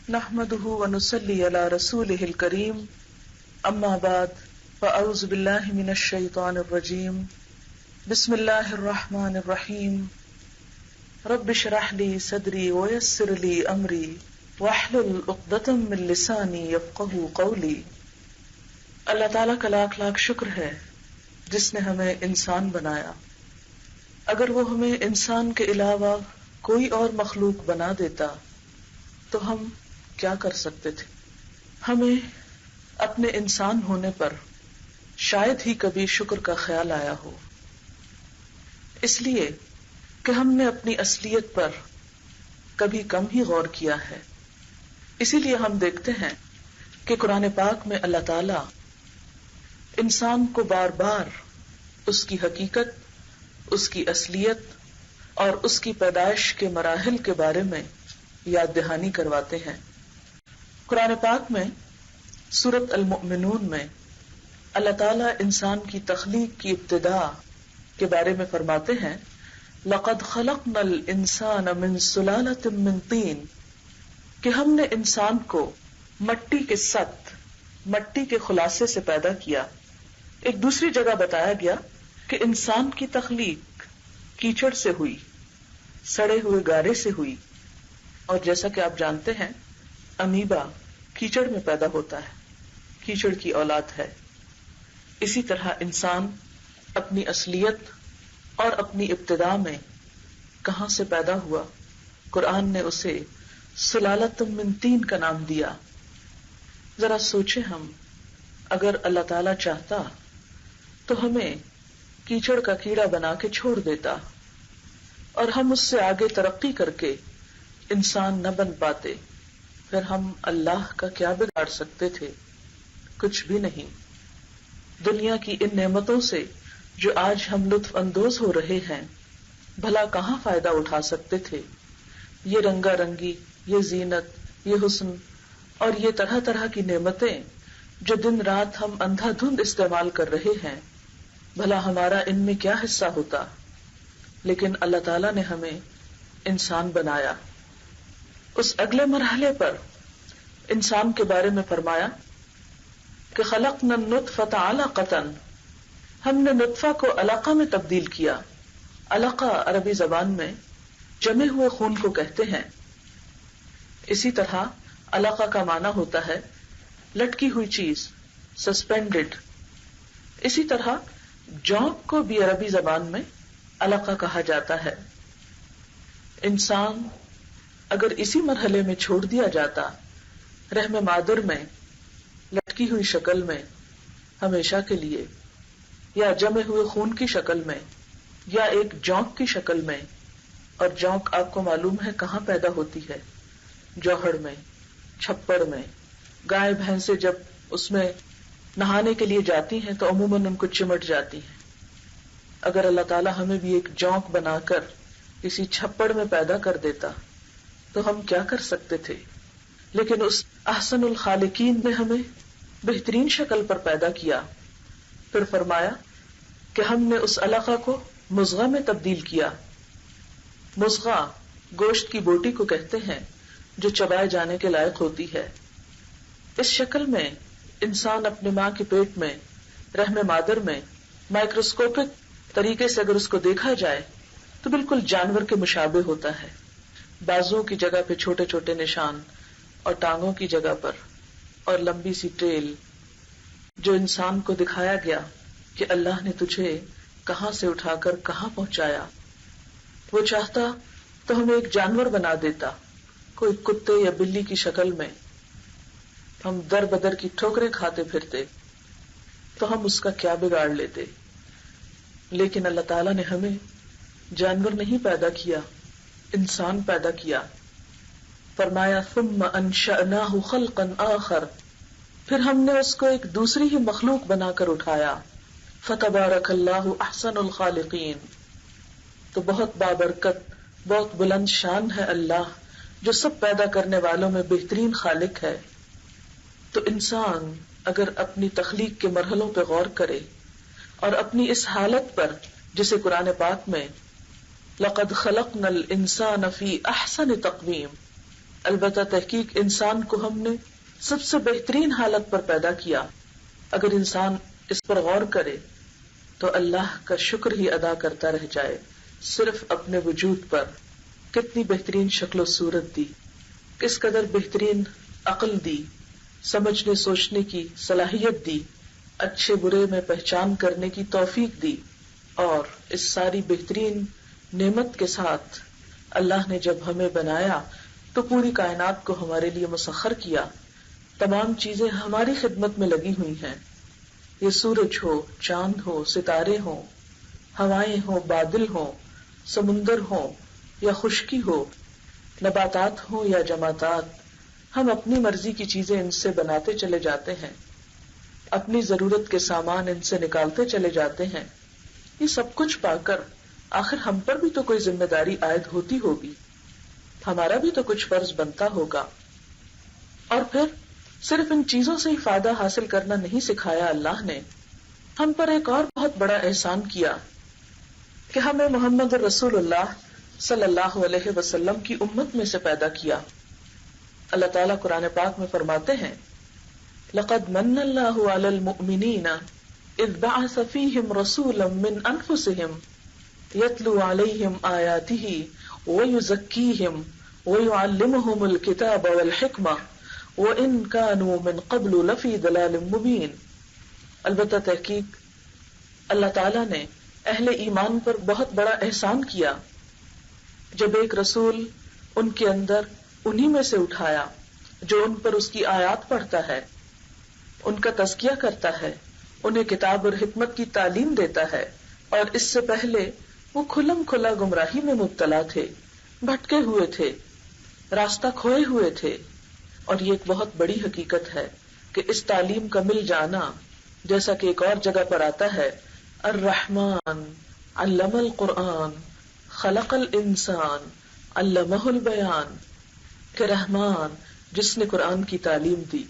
نحمده ونصلي على رسوله الكريم اما بعد فاعوذ بالله من الشيطان الرجيم بسم الله الرحمن الرحيم رب اشرح لي صدري ويسر لي امري واحلل عقدة من لساني يفقهوا قولي۔ اللہ تعالیٰ کا لاکھ لاکھ شکر ہے جس نے ہمیں انسان بنایا۔ اگر وہ ہمیں انسان کے علاوہ کوئی اور مخلوق بنا دیتا تو ہم کیا کر سکتے تھے؟ ہمیں اپنے انسان ہونے پر شاید ہی کبھی شکر کا خیال آیا ہو، اس لیے کہ ہم نے اپنی اصلیت پر کبھی کم ہی غور کیا ہے۔ اسی لیے ہم دیکھتے ہیں کہ قرآن پاک میں اللہ تعالی انسان کو بار بار اس کی حقیقت، اس کی اصلیت اور اس کی پیدائش کے مراحل کے بارے میں یاد دہانی کرواتے ہیں۔ قرآن پاک میں سورۃ المؤمنون میں اللہ تعالیٰ انسان کی تخلیق کی ابتدا کے بارے میں فرماتے ہیں لَقَدْ خَلَقْنَا الْإِنسَانَ مِنْ سُلَالَةٍ مِّن طِينٍ، کہ ہم نے انسان کو مٹی کے سط، مٹی کے خلاصے سے پیدا کیا۔ ایک دوسری جگہ بتایا گیا کہ انسان کی تخلیق کیچڑ سے ہوئی، سڑے ہوئے گارے سے ہوئی، اور جیسا کہ آپ جانتے ہیں امیبا کیچڑ میں پیدا ہوتا ہے، کیچڑ کی اولاد ہے۔ اسی طرح انسان اپنی اصلیت اور اپنی ابتدا میں کہاں سے پیدا ہوا؟ قرآن نے اسے سلالۃ من طین کا نام دیا۔ ذرا سوچیں، ہم اگر اللہ تعالی چاہتا تو ہمیں کیچڑ کا کیڑا بنا کے چھوڑ دیتا اور ہم اس سے آگے ترقی کر کے انسان نہ بن پاتے، پھر ہم اللہ کا کیا بگاڑ سکتے تھے؟ کچھ بھی نہیں۔ دنیا کی ان نعمتوں سے جو آج ہم لطف اندوز ہو رہے ہیں، بھلا کہاں فائدہ اٹھا سکتے تھے؟ یہ رنگا رنگی، یہ زینت، یہ حسن اور یہ طرح طرح کی نعمتیں جو دن رات ہم اندھا دھند استعمال کر رہے ہیں، بھلا ہمارا ان میں کیا حصہ ہوتا؟ لیکن اللہ تعالیٰ نے ہمیں انسان بنایا۔ اس اگلے مرحلے پر انسان کے بارے میں فرمایا کہ خلقنا النطفۃ علقۃ، ہم نے نطفہ کو علقہ میں تبدیل کیا۔ علقہ عربی زبان میں جمے ہوئے خون کو کہتے ہیں۔ اسی طرح علقہ کا معنی ہوتا ہے لٹکی ہوئی چیز، سسپینڈڈ۔ اسی طرح جونک کو بھی عربی زبان میں علقہ کہا جاتا ہے۔ انسان اگر اسی مرحلے میں چھوڑ دیا جاتا، رحم مادر میں لٹکی ہوئی شکل میں ہمیشہ کے لیے، یا جمے ہوئے خون کی شکل میں، یا ایک جونک کی شکل میں، اور جونک آپ کو معلوم ہے کہاں پیدا ہوتی ہے؟ جوہڑ میں، چھپڑ میں۔ گائے بھینسیں جب اس میں نہانے کے لیے جاتی ہیں تو عموماً ان کو چمٹ جاتی ہیں۔ اگر اللہ تعالیٰ ہمیں بھی ایک جونک بنا کر کسی چھپڑ میں پیدا کر دیتا تو ہم کیا کر سکتے تھے؟ لیکن اس احسن الخالقین نے ہمیں بہترین شکل پر پیدا کیا۔ پھر فرمایا کہ ہم نے اس علقہ کو مضغہ میں تبدیل کیا۔ مضغہ گوشت کی بوٹی کو کہتے ہیں جو چبائے جانے کے لائق ہوتی ہے۔ اس شکل میں انسان اپنے ماں کے پیٹ میں، رحم مادر میں، مائکروسکوپک طریقے سے اگر اس کو دیکھا جائے تو بالکل جانور کے مشابہ ہوتا ہے۔ بازوں کی جگہ پہ چھوٹے چھوٹے نشان، اور ٹانگوں کی جگہ پر اور لمبی سی ٹیل، جو انسان کو دکھایا گیا کہ اللہ نے تجھے کہاں سے اٹھا کر کہاں پہنچایا۔ وہ چاہتا تو ہمیں ایک جانور بنا دیتا، کوئی کتے یا بلی کی شکل میں، ہم در بدر کی ٹھوکریں کھاتے پھرتے تو ہم اس کا کیا بگاڑ لیتے؟ لیکن اللہ تعالیٰ نے ہمیں جانور نہیں پیدا کیا، انسان پیدا کیا۔ فرمایا ثم انشأناہ خلقا آخر، پھر ہم نے اس کو ایک دوسری ہی مخلوق بنا کر اٹھایا۔ فتبارک اللہ احسن الخالقین، تو بہت بابرکت، بہت بلند شان ہے اللہ جو سب پیدا کرنے والوں میں بہترین خالق ہے۔ تو انسان اگر اپنی تخلیق کے مرحلوں پہ غور کرے اور اپنی اس حالت پر جسے قرآن پاک میں لقد خلقنا الانسان فی احسن تقویم، البتہ تحقیق انسان کو ہم نے سب سے بہترین حالت پر پیدا کیا. اگر انسان اس پر غور کرے تو اللہ کا شکر ہی ادا کرتا رہ جائے. صرف اپنے وجود پر کتنی بہترین شکل و صورت دی، کس قدر بہترین عقل دی، سمجھنے سوچنے کی صلاحیت دی، اچھے برے میں پہچان کرنے کی توفیق دی. اور اس ساری بہترین نعمت کے ساتھ اللہ نے جب ہمیں بنایا تو پوری کائنات کو ہمارے لیے مسخر کیا. تمام چیزیں ہماری خدمت میں لگی ہوئی ہیں. یہ سورج ہو، چاند ہو، ستارے ہوں، ہوائیں ہوں، بادل ہوں، سمندر ہوں یا خشکی ہو، نباتات ہوں یا جمادات، ہم اپنی مرضی کی چیزیں ان سے بناتے چلے جاتے ہیں، اپنی ضرورت کے سامان ان سے نکالتے چلے جاتے ہیں. یہ سب کچھ پا کر آخر ہم پر بھی تو کوئی ذمہ داری عائد ہوتی ہوگی، ہمارا بھی تو کچھ فرض بنتا ہوگا. اور پھر صرف ان چیزوں سے ہی فائدہ حاصل کرنا نہیں سکھایا اللہ نے، ہم پر ایک اور بہت بڑا احسان کیا کہ ہمیں محمد رسول اللہ صلی اللہ علیہ وسلم کی امت میں سے پیدا کیا. اللہ تعالیٰ قرآن پاک میں فرماتے ہیں لَقَدْ مَنَّ اللَّهُ عَلَى الْمُؤْمِنِينَ اذ بعث فيهم رسولا من انفسهم يتلو عليهم آياته ويزكيهم ويعلمهم الكتاب والحكمة وإن كانوا من قبل لفي ضلال مبين. البتہ تحقیق اللہ تعالیٰ نے اہل ایمان پر بہت بڑا احسان کیا جب ایک رسول ان کے اندر انہی میں سے اٹھایا جو ان پر اس کی آیات پڑھتا ہے، ان کا تزکیہ کرتا ہے، انہیں کتاب اور حکمت کی تعلیم دیتا ہے. اور اس سے پہلے وہ کھلم کھلا گمراہی میں مبتلا تھے، بھٹکے ہوئے تھے، راستہ کھوئے ہوئے تھے. اور یہ ایک بہت بڑی حقیقت ہے کہ اس تعلیم کا مل جانا، جیسا کہ ایک اور جگہ پر آتا ہے الرحمن علم القرآن خلق الانسان علمہ البیان، کہ رحمان جس نے قرآن کی تعلیم دی،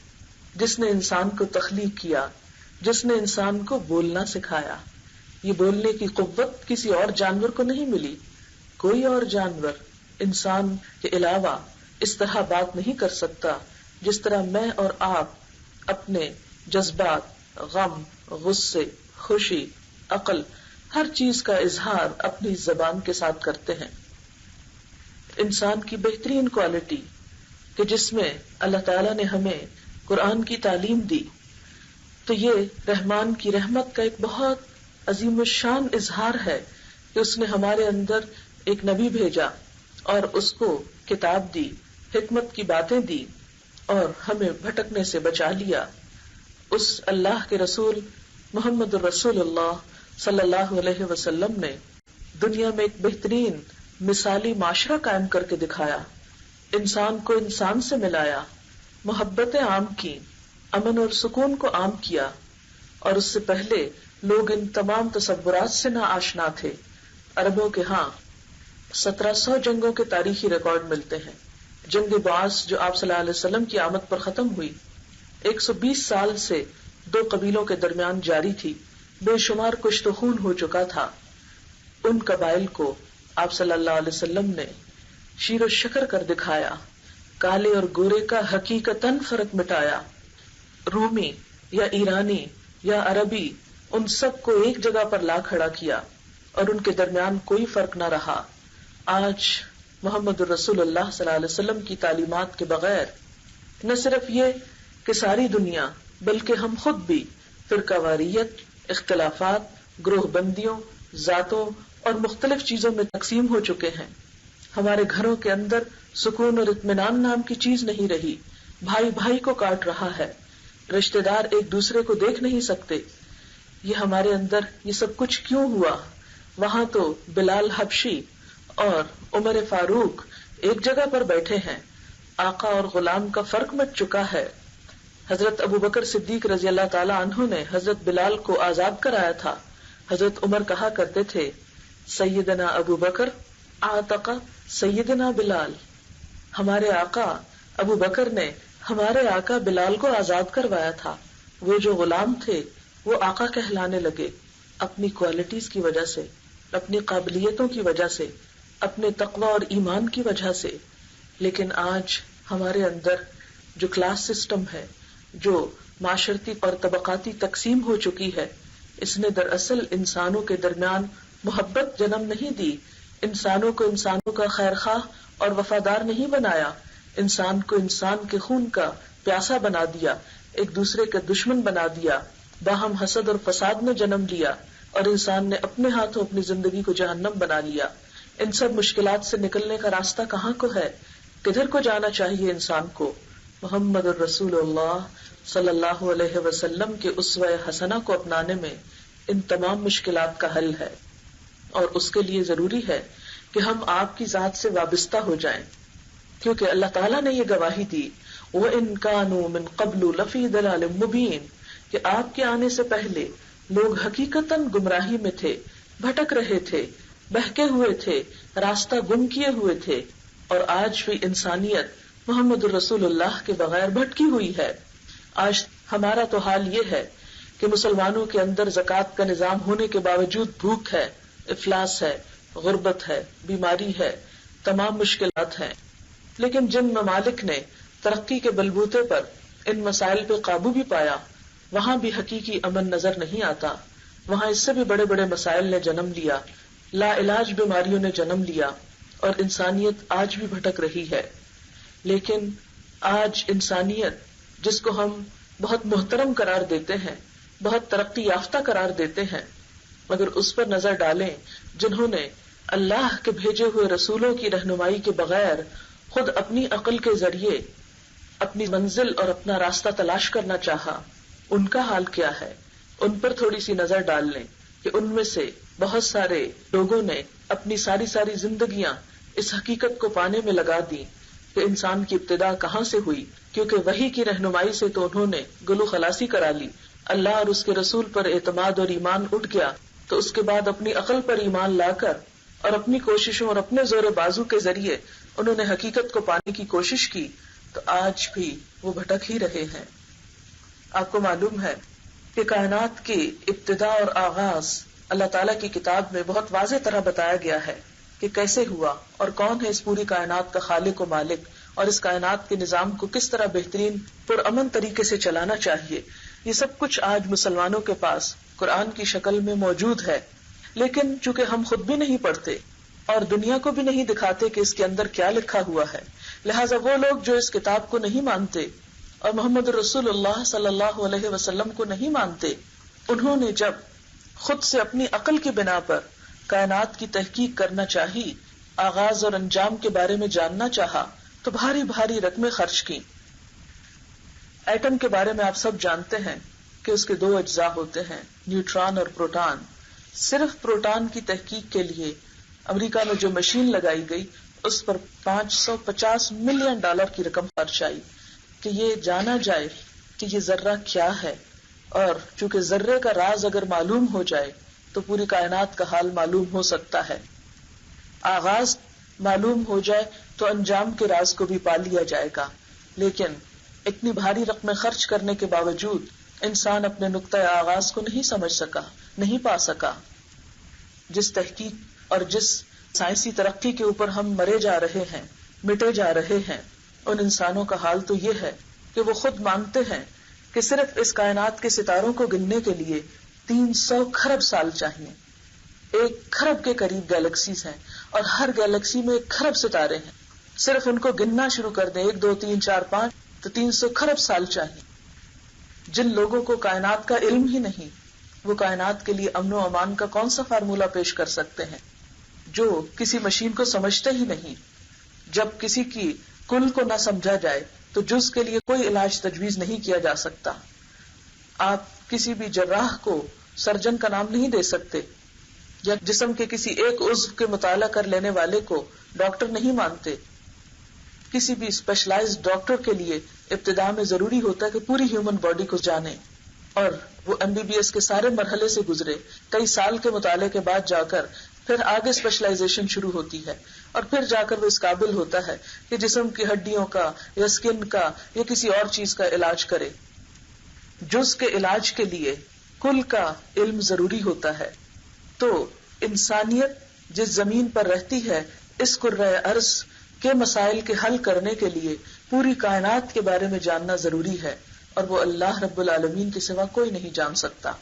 جس نے انسان کو تخلیق کیا، جس نے انسان کو بولنا سکھایا. یہ بولنے کی قوت کسی اور جانور کو نہیں ملی. کوئی اور جانور انسان کے علاوہ اس طرح بات نہیں کر سکتا جس طرح میں اور آپ اپنے جذبات، غم، غصے، خوشی، عقل، ہر چیز کا اظہار اپنی زبان کے ساتھ کرتے ہیں. انسان کی بہترین کوالٹی کہ جس میں اللہ تعالیٰ نے ہمیں قرآن کی تعلیم دی، تو یہ رحمان کی رحمت کا ایک بہت عظیم الشان اظہار ہے کہ اس نے ہمارے اندر ایک نبی بھیجا اور اس کو کتاب دی، حکمت کی باتیں دی اور ہمیں بھٹکنے سے بچا لیا. اس اللہ کے رسول محمد الرسول اللہ صلی اللہ علیہ وسلم نے دنیا میں ایک بہترین مثالی معاشرہ قائم کر کے دکھایا، انسان کو انسان سے ملایا، محبتیں عام کی، امن اور سکون کو عام کیا. اور اس سے پہلے لوگ ان تمام تصورات سے نہ آشنا تھے. عربوں کے ہاں 1700 جنگوں کے تاریخی ریکارڈ ملتے ہیں. جنگ بعث جو آپ صلی اللہ علیہ وسلم کی آمد پر ختم ہوئی 120 سال سے دو قبیلوں کے درمیان جاری تھی، بے شمار کشت و خون ہو چکا تھا. ان قبائل کو آپ صلی اللہ علیہ وسلم نے شیر و شکر کر دکھایا، کالے اور گورے کا حقیقتاً فرق مٹایا. رومی یا ایرانی یا عربی ان سب کو ایک جگہ پر لا کھڑا کیا اور ان کے درمیان کوئی فرق نہ رہا. آج محمد الرسول اللہ صلی اللہ علیہ وسلم کی تعلیمات کے بغیر نہ صرف یہ کہ ساری دنیا بلکہ ہم خود بھی فرقہ واریت، اختلافات، گروہ بندیوں، ذاتوں اور مختلف چیزوں میں تقسیم ہو چکے ہیں. ہمارے گھروں کے اندر سکون اور اطمینان نام کی چیز نہیں رہی. بھائی بھائی کو کاٹ رہا ہے، رشتہ دار ایک دوسرے کو دیکھ نہیں سکتے. یہ ہمارے اندر یہ سب کچھ کیوں ہوا؟ وہاں تو بلال حبشی اور عمر فاروق ایک جگہ پر بیٹھے ہیں، آقا اور غلام کا فرق مٹ چکا ہے. حضرت ابو بکر صدیق رضی اللہ تعالی عنہ نے حضرت بلال کو آزاد کرایا تھا. حضرت عمر کہا کرتے تھے سیدنا ابو بکر اعتق سیدنا بلال، ہمارے آقا ابو بکر نے ہمارے آقا بلال کو آزاد کروایا تھا. وہ جو غلام تھے وہ آقا کہلانے لگے اپنی کوالٹیز کی وجہ سے، اپنی قابلیتوں کی وجہ سے، اپنے تقوی اور ایمان کی وجہ سے. لیکن آج ہمارے اندر جو کلاس سسٹم ہے، جو معاشرتی اور طبقاتی تقسیم ہو چکی ہے، اس نے دراصل انسانوں کے درمیان محبت جنم نہیں دی، انسانوں کو انسانوں کا خیر خواہ اور وفادار نہیں بنایا، انسان کو انسان کے خون کا پیاسا بنا دیا، ایک دوسرے کا دشمن بنا دیا، باہم حسد اور فساد نے جنم لیا، اور انسان نے اپنے ہاتھوں اپنی زندگی کو جہنم بنا لیا۔ ان سب مشکلات سے نکلنے کا راستہ کہاں کو ہے؟ کدھر کو جانا چاہیے انسان کو؟ محمد الرسول اللہ صلی اللہ علیہ وسلم کے اسوہ حسنہ کو اپنانے میں ان تمام مشکلات کا حل ہے، اور اس کے لیے ضروری ہے کہ ہم آپ کی ذات سے وابستہ ہو جائیں، کیونکہ اللہ تعالیٰ نے یہ گواہی دی وَإِن كَانُوا مِن قَبْلُ لَفِي ضَلَالٍ مُبِينٍ کہ آپ کے آنے سے پہلے لوگ حقیقتاً گمراہی میں تھے، بھٹک رہے تھے، بہکے ہوئے تھے، راستہ گم کیے ہوئے تھے، اور آج بھی انسانیت محمد الرسول اللہ کے بغیر بھٹکی ہوئی ہے۔ آج ہمارا تو حال یہ ہے کہ مسلمانوں کے اندر زکوٰۃ کا نظام ہونے کے باوجود بھوک ہے، افلاس ہے، غربت ہے، بیماری ہے، تمام مشکلات ہیں۔ لیکن جن ممالک نے ترقی کے بلبوتے پر ان مسائل پہ قابو بھی پایا، وہاں بھی حقیقی امن نظر نہیں آتا، وہاں اس سے بھی بڑے بڑے مسائل نے جنم لیا، لا علاج بیماریوں نے جنم لیا، اور انسانیت آج بھی بھٹک رہی ہے۔ لیکن آج انسانیت جس کو ہم بہت محترم قرار دیتے ہیں، بہت ترقی یافتہ قرار دیتے ہیں، مگر اس پر نظر ڈالیں جنہوں نے اللہ کے بھیجے ہوئے رسولوں کی رہنمائی کے بغیر خود اپنی عقل کے ذریعے اپنی منزل اور اپنا راستہ تلاش کرنا چاہا، ان کا حال کیا ہے؟ ان پر تھوڑی سی نظر ڈال لیں کہ ان میں سے بہت سارے لوگوں نے اپنی ساری زندگیاں اس حقیقت کو پانے میں لگا دی کہ انسان کی ابتدا کہاں سے ہوئی، کیونکہ وحی کی رہنمائی سے تو انہوں نے گلو خلاصی کرا لی، اللہ اور اس کے رسول پر اعتماد اور ایمان اٹھ گیا، تو اس کے بعد اپنی عقل پر ایمان لا کر اور اپنی کوششوں اور اپنے زور بازو کے ذریعے انہوں نے حقیقت کو پانے کی کوشش کی، تو آج بھی وہ بھٹک ہی رہے ہیں۔ آپ کو معلوم ہے کہ کائنات کی ابتدا اور آغاز اللہ تعالیٰ کی کتاب میں بہت واضح طرح بتایا گیا ہے کہ کیسے ہوا اور کون ہے اس پوری کائنات کا خالق و مالک، اور اس کائنات کے نظام کو کس طرح بہترین پرامن طریقے سے چلانا چاہیے۔ یہ سب کچھ آج مسلمانوں کے پاس قرآن کی شکل میں موجود ہے، لیکن چونکہ ہم خود بھی نہیں پڑھتے اور دنیا کو بھی نہیں دکھاتے کہ اس کے اندر کیا لکھا ہوا ہے، لہٰذا وہ لوگ جو اس کتاب کو نہیں مانتے اور محمد رسول اللہ صلی اللہ علیہ وسلم کو نہیں مانتے، انہوں نے جب خود سے اپنی عقل کی بنا پر کائنات کی تحقیق کرنا چاہی، آغاز اور انجام کے بارے میں جاننا چاہا، تو بھاری بھاری رقمیں خرچ کی۔ ایٹم کے بارے میں آپ سب جانتے ہیں کہ اس کے 2 اجزاء ہوتے ہیں، نیوٹران اور پروٹان۔ صرف پروٹان کی تحقیق کے لیے امریکہ میں جو مشین لگائی گئی، اس پر $550 ملین کی رقم خرچ آئی کہ یہ جانا جائے کہ یہ ذرہ کیا ہے، اور چونکہ ذرے کا راز اگر معلوم ہو جائے تو پوری کائنات کا حال معلوم ہو سکتا ہے، آغاز معلوم ہو جائے تو انجام کے راز کو بھی پا لیا جائے گا۔ لیکن اتنی بھاری رقمیں خرچ کرنے کے باوجود انسان اپنے نقطۂ آغاز کو نہیں سمجھ سکا، نہیں پا سکا۔ جس تحقیق اور جس سائنسی ترقی کے اوپر ہم مرے جا رہے ہیں، مٹے جا رہے ہیں، ان انسانوں کا حال تو یہ ہے کہ وہ خود مانتے ہیں کہ صرف اس کائنات کے ستاروں کو گننے کے لیے 300 کھرب سال چاہیے۔ 1 کھرب کے قریب گیلیکسیز ہیں، اور ہر گیلیکسی میں 1 کھرب ستارے ہیں۔ صرف ان کو گننا شروع کر دیں 1 2 3 4 5 تو 300 کھرب سال چاہیے۔ جن لوگوں کو کائنات کا علم ہی نہیں، وہ کائنات کے لیے امن و امان کا کون سا فارمولہ پیش کر سکتے ہیں؟ جو کسی مشین کو سمجھتے ہی نہیں۔ جب کسی کی کل کو نہ سمجھا جائے تو جز کے لیے کوئی علاج تجویز نہیں کیا جا سکتا۔ آپ کسی بھی جراح کو سرجن کا نام نہیں دے سکتے، یا جسم کے کسی ایک عضو کے مطالعہ کر لینے والے کو ڈاکٹر نہیں مانتے۔ کسی بھی اسپیشلائزڈ ڈاکٹر کے لیے ابتدا میں ضروری ہوتا ہے کہ پوری ہیومن باڈی کو جانے، اور وہ MBBS کے سارے مرحلے سے گزرے، کئی سال کے مطالعے کے بعد جا کر پھر آگے اسپیشلائزیشن شروع ہوتی ہے، اور پھر جا کر وہ اس قابل ہوتا ہے کہ جسم کی ہڈیوں کا یا اسکن کا یا کسی اور چیز کا علاج کرے۔ جز کے علاج کے لیے کل کا علم ضروری ہوتا ہے۔ تو انسانیت جس زمین پر رہتی ہے، اس کرۂ ارض کے مسائل کے حل کرنے کے لیے پوری کائنات کے بارے میں جاننا ضروری ہے، اور وہ اللہ رب العالمین کے سوا کوئی نہیں جان سکتا.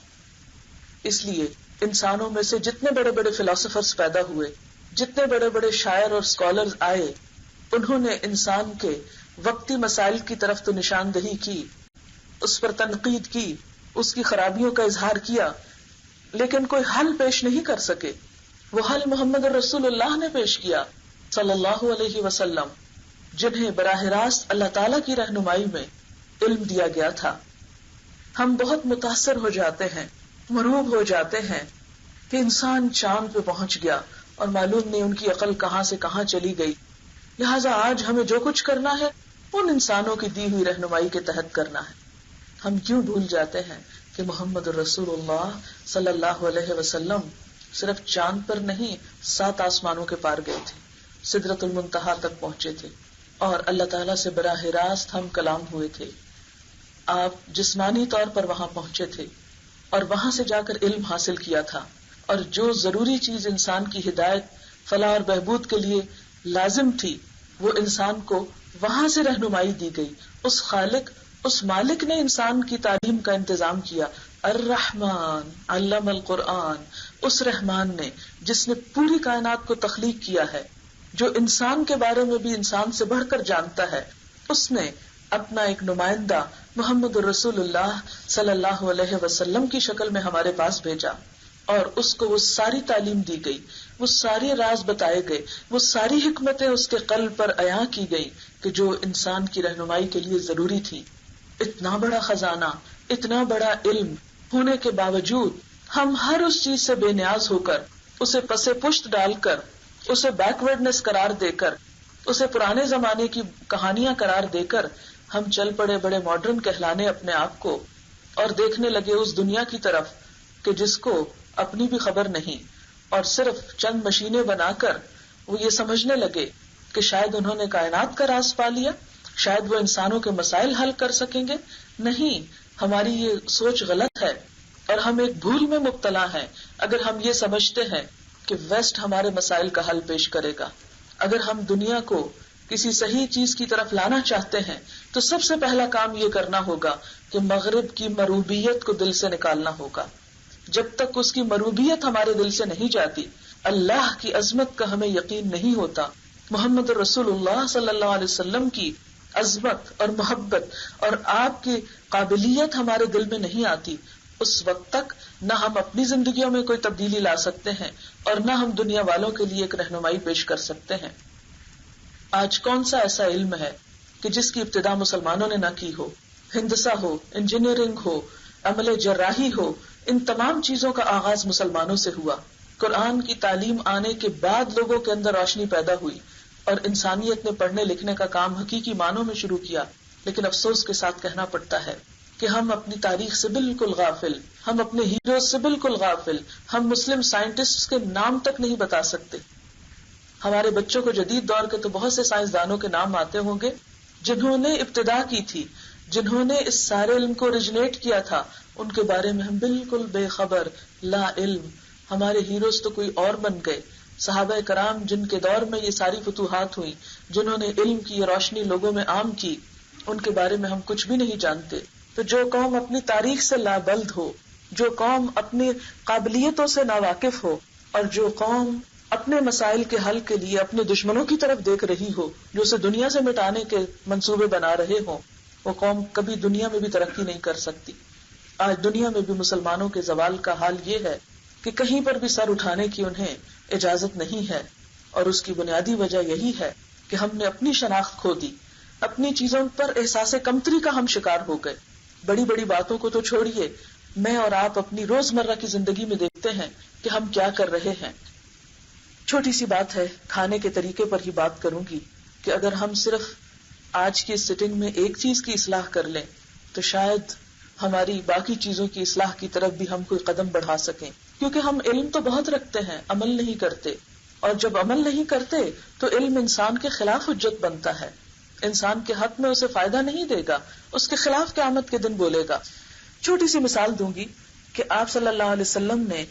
اس لیے انسانوں میں سے جتنے بڑے بڑے فلاسفرز پیدا ہوئے، جتنے بڑے بڑے شاعر اور اسکالرز آئے، انہوں نے انسان کے وقتی مسائل کی طرف تو نشاندہی کی، اس پر تنقید کی، اس کی خرابیوں کا اظہار کیا، لیکن کوئی حل پیش نہیں کر سکے. وہ حل محمد رسول اللہ نے پیش کیا صلی اللہ علیہ وسلم، جنہیں براہ راست اللہ تعالی کی رہنمائی میں علم دیا گیا تھا. ہم بہت متاثر ہو جاتے ہیں، مرعوب ہو جاتے ہیں کہ انسان چاند پہ پہنچ گیا اور معلوم نہیں ان کی عقل کہاں سے کہاں چلی گئی، لہٰذا آج ہمیں جو کچھ کرنا ہے ان انسانوں کی دی ہوئی رہنمائی کے تحت کرنا ہے. ہم کیوں بھول جاتے ہیں کہ محمد رسول اللہ صلی اللہ علیہ وسلم صرف چاند پر نہیں 7 آسمانوں کے پار گئے تھے، سدرۃ المنتہا تک پہنچے تھے، اور اللہ تعالیٰ سے براہ راست ہم کلام ہوئے تھے. آپ جسمانی طور پر وہاں پہنچے تھے اور وہاں سے جا کر علم حاصل کیا تھا، اور جو ضروری چیز انسان کی ہدایت، فلاح اور بہبود کے لیے لازم تھی وہ انسان کو وہاں سے رہنمائی دی گئی. اس خالق، اس مالک نے انسان کی تعلیم کا انتظام کیا. الرحمن علم القرآن، اس رحمان نے جس نے پوری کائنات کو تخلیق کیا ہے، جو انسان کے بارے میں بھی انسان سے بڑھ کر جانتا ہے، اس نے اپنا ایک نمائندہ محمد رسول اللہ صلی اللہ علیہ وسلم کی شکل میں ہمارے پاس بھیجا، اور اس کو وہ ساری تعلیم دی گئی، وہ سارے راز بتائے گئے، وہ ساری حکمتیں اس کے قلب پر عیاں کی گئی کہ جو انسان کی رہنمائی کے لیے ضروری تھی. اتنا بڑا خزانہ، اتنا بڑا علم ہونے کے باوجود ہم ہر اس چیز سے بے نیاز ہو کر، اسے پسے پشت ڈال کر، اسے بیکورڈنس قرار دے کر، اسے پرانے زمانے کی کہانیاں قرار دے کر ہم چل پڑے بڑے ماڈرن کہلانے اپنے آپ کو، اور دیکھنے لگے اس دنیا کی طرف کہ جس کو اپنی بھی خبر نہیں، اور صرف چند مشینیں بنا کر وہ یہ سمجھنے لگے کہ شاید انہوں نے کائنات کا راز پا لیا، شاید وہ انسانوں کے مسائل حل کر سکیں گے. نہیں، ہماری یہ سوچ غلط ہے، اور ہم ایک بھول میں مبتلا ہیں اگر ہم یہ سمجھتے ہیں کہ ویسٹ ہمارے مسائل کا حل پیش کرے گا. اگر ہم دنیا کو کسی صحیح چیز کی طرف لانا چاہتے ہیں تو سب سے پہلا کام یہ کرنا ہوگا کہ مغرب کی مروبیت کو دل سے نکالنا ہوگا. جب تک اس کی مروبیت ہمارے دل سے نہیں جاتی، اللہ کی عظمت کا ہمیں یقین نہیں ہوتا، محمد رسول اللہ صلی اللہ علیہ وسلم کی عظمت اور محبت اور آپ کی قابلیت ہمارے دل میں نہیں آتی، اس وقت تک نہ ہم اپنی زندگیوں میں کوئی تبدیلی لا سکتے ہیں اور نہ ہم دنیا والوں کے لیے ایک رہنمائی پیش کر سکتے ہیں. آج کون سا ایسا علم ہے کہ جس کی ابتدا مسلمانوں نے نہ کی ہو؟ ہندسہ ہو، انجینئرنگ ہو، عمل جراحی ہو، ان تمام چیزوں کا آغاز مسلمانوں سے ہوا. قرآن کی تعلیم آنے کے بعد لوگوں کے اندر روشنی پیدا ہوئی اور انسانیت نے پڑھنے لکھنے کا کام حقیقی معنوں میں شروع کیا. لیکن افسوس کے ساتھ کہنا پڑتا ہے کہ ہم اپنی تاریخ سے بالکل غافل، ہم اپنے ہیروز سے بالکل غافل، ہم مسلم سائنٹسٹ کے نام تک نہیں بتا سکتے. ہمارے بچوں کو جدید دور کے تو بہت سے سائنسدانوں کے نام آتے ہوں گے جنہوں نے ابتدا کی تھی، جنہوں نے اس سارے علم کو اوریجنیٹ کیا تھا، ان کے بارے میں ہم بالکل بے خبر، لا علم. ہمارے ہیروز تو کوئی اور بن گئے. صحابہ کرام جن کے دور میں یہ ساری فتوحات ہوئی، جنہوں نے علم کی یہ روشنی لوگوں میں عام کی، ان کے بارے میں ہم کچھ بھی نہیں جانتے. تو جو قوم اپنی تاریخ سے لابلد ہو، جو قوم اپنی قابلیتوں سے ناواقف ہو، اور جو قوم اپنے مسائل کے حل کے لیے اپنے دشمنوں کی طرف دیکھ رہی ہو، جو اسے دنیا سے مٹانے کے منصوبے بنا رہے ہوں، وہ قوم کبھی دنیا میں بھی ترقی نہیں کر سکتی. آج دنیا میں بھی مسلمانوں کے زوال کا حال یہ ہے کہ کہیں پر بھی سر اٹھانے کی انہیں اجازت نہیں ہے، اور اس کی بنیادی وجہ یہی ہے کہ ہم نے اپنی شناخت کھو دی، اپنی چیزوں پر احساس کمتری کا ہم شکار ہو گئے. بڑی بڑی باتوں کو تو چھوڑیے، میں اور آپ اپنی روزمرہ کی زندگی میں دیکھتے ہیں کہ ہم کیا کر رہے ہیں. چھوٹی سی بات ہے، کھانے کے طریقے پر ہی بات کروں گی کہ اگر ہم صرف آج کی سٹنگ میں ایک چیز کی اصلاح کر لیں تو شاید ہماری باقی چیزوں کی اصلاح کی طرف بھی ہم کوئی قدم بڑھا سکیں. کیونکہ ہم علم تو بہت رکھتے ہیں، عمل نہیں کرتے، اور جب عمل نہیں کرتے تو علم انسان کے خلاف حجت بنتا ہے، انسان کے حق میں اسے فائدہ نہیں دے گا، اس کے خلاف قیامت کے دن بولے گا. چھوٹی سی مثال دوں گی کہ آپ صلی اللہ علیہ وسلم نے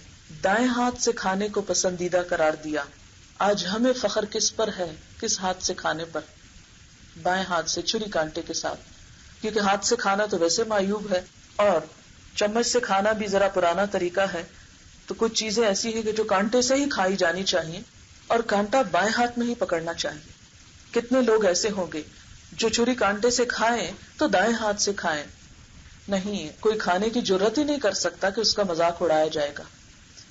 دائیں ہاتھ سے کھانے کو پسندیدہ قرار دیا. آج ہمیں فخر کس پر ہے؟ کس ہاتھ سے کھانے پر. بائیں ہاتھ سے چھری کانٹے کے ساتھ، کیونکہ ہاتھ سے کھانا تو ویسے معیوب ہے اور چمچ سے کھانا بھی ذرا پرانا طریقہ ہے. تو کچھ چیزیں ایسی ہیں کہ جو کانٹے سے ہی کھائی جانی چاہیے اور کانٹا بائیں ہاتھ میں ہی پکڑنا چاہیے. کتنے لوگ ایسے ہوں گے جو چھری کانٹے سے کھائیں تو دائیں ہاتھ سے کھائیں. نہیں، کوئی کھانے کی جرت ہی نہیں کر سکتا کہ اس کا مذاق اڑایا جائے گا.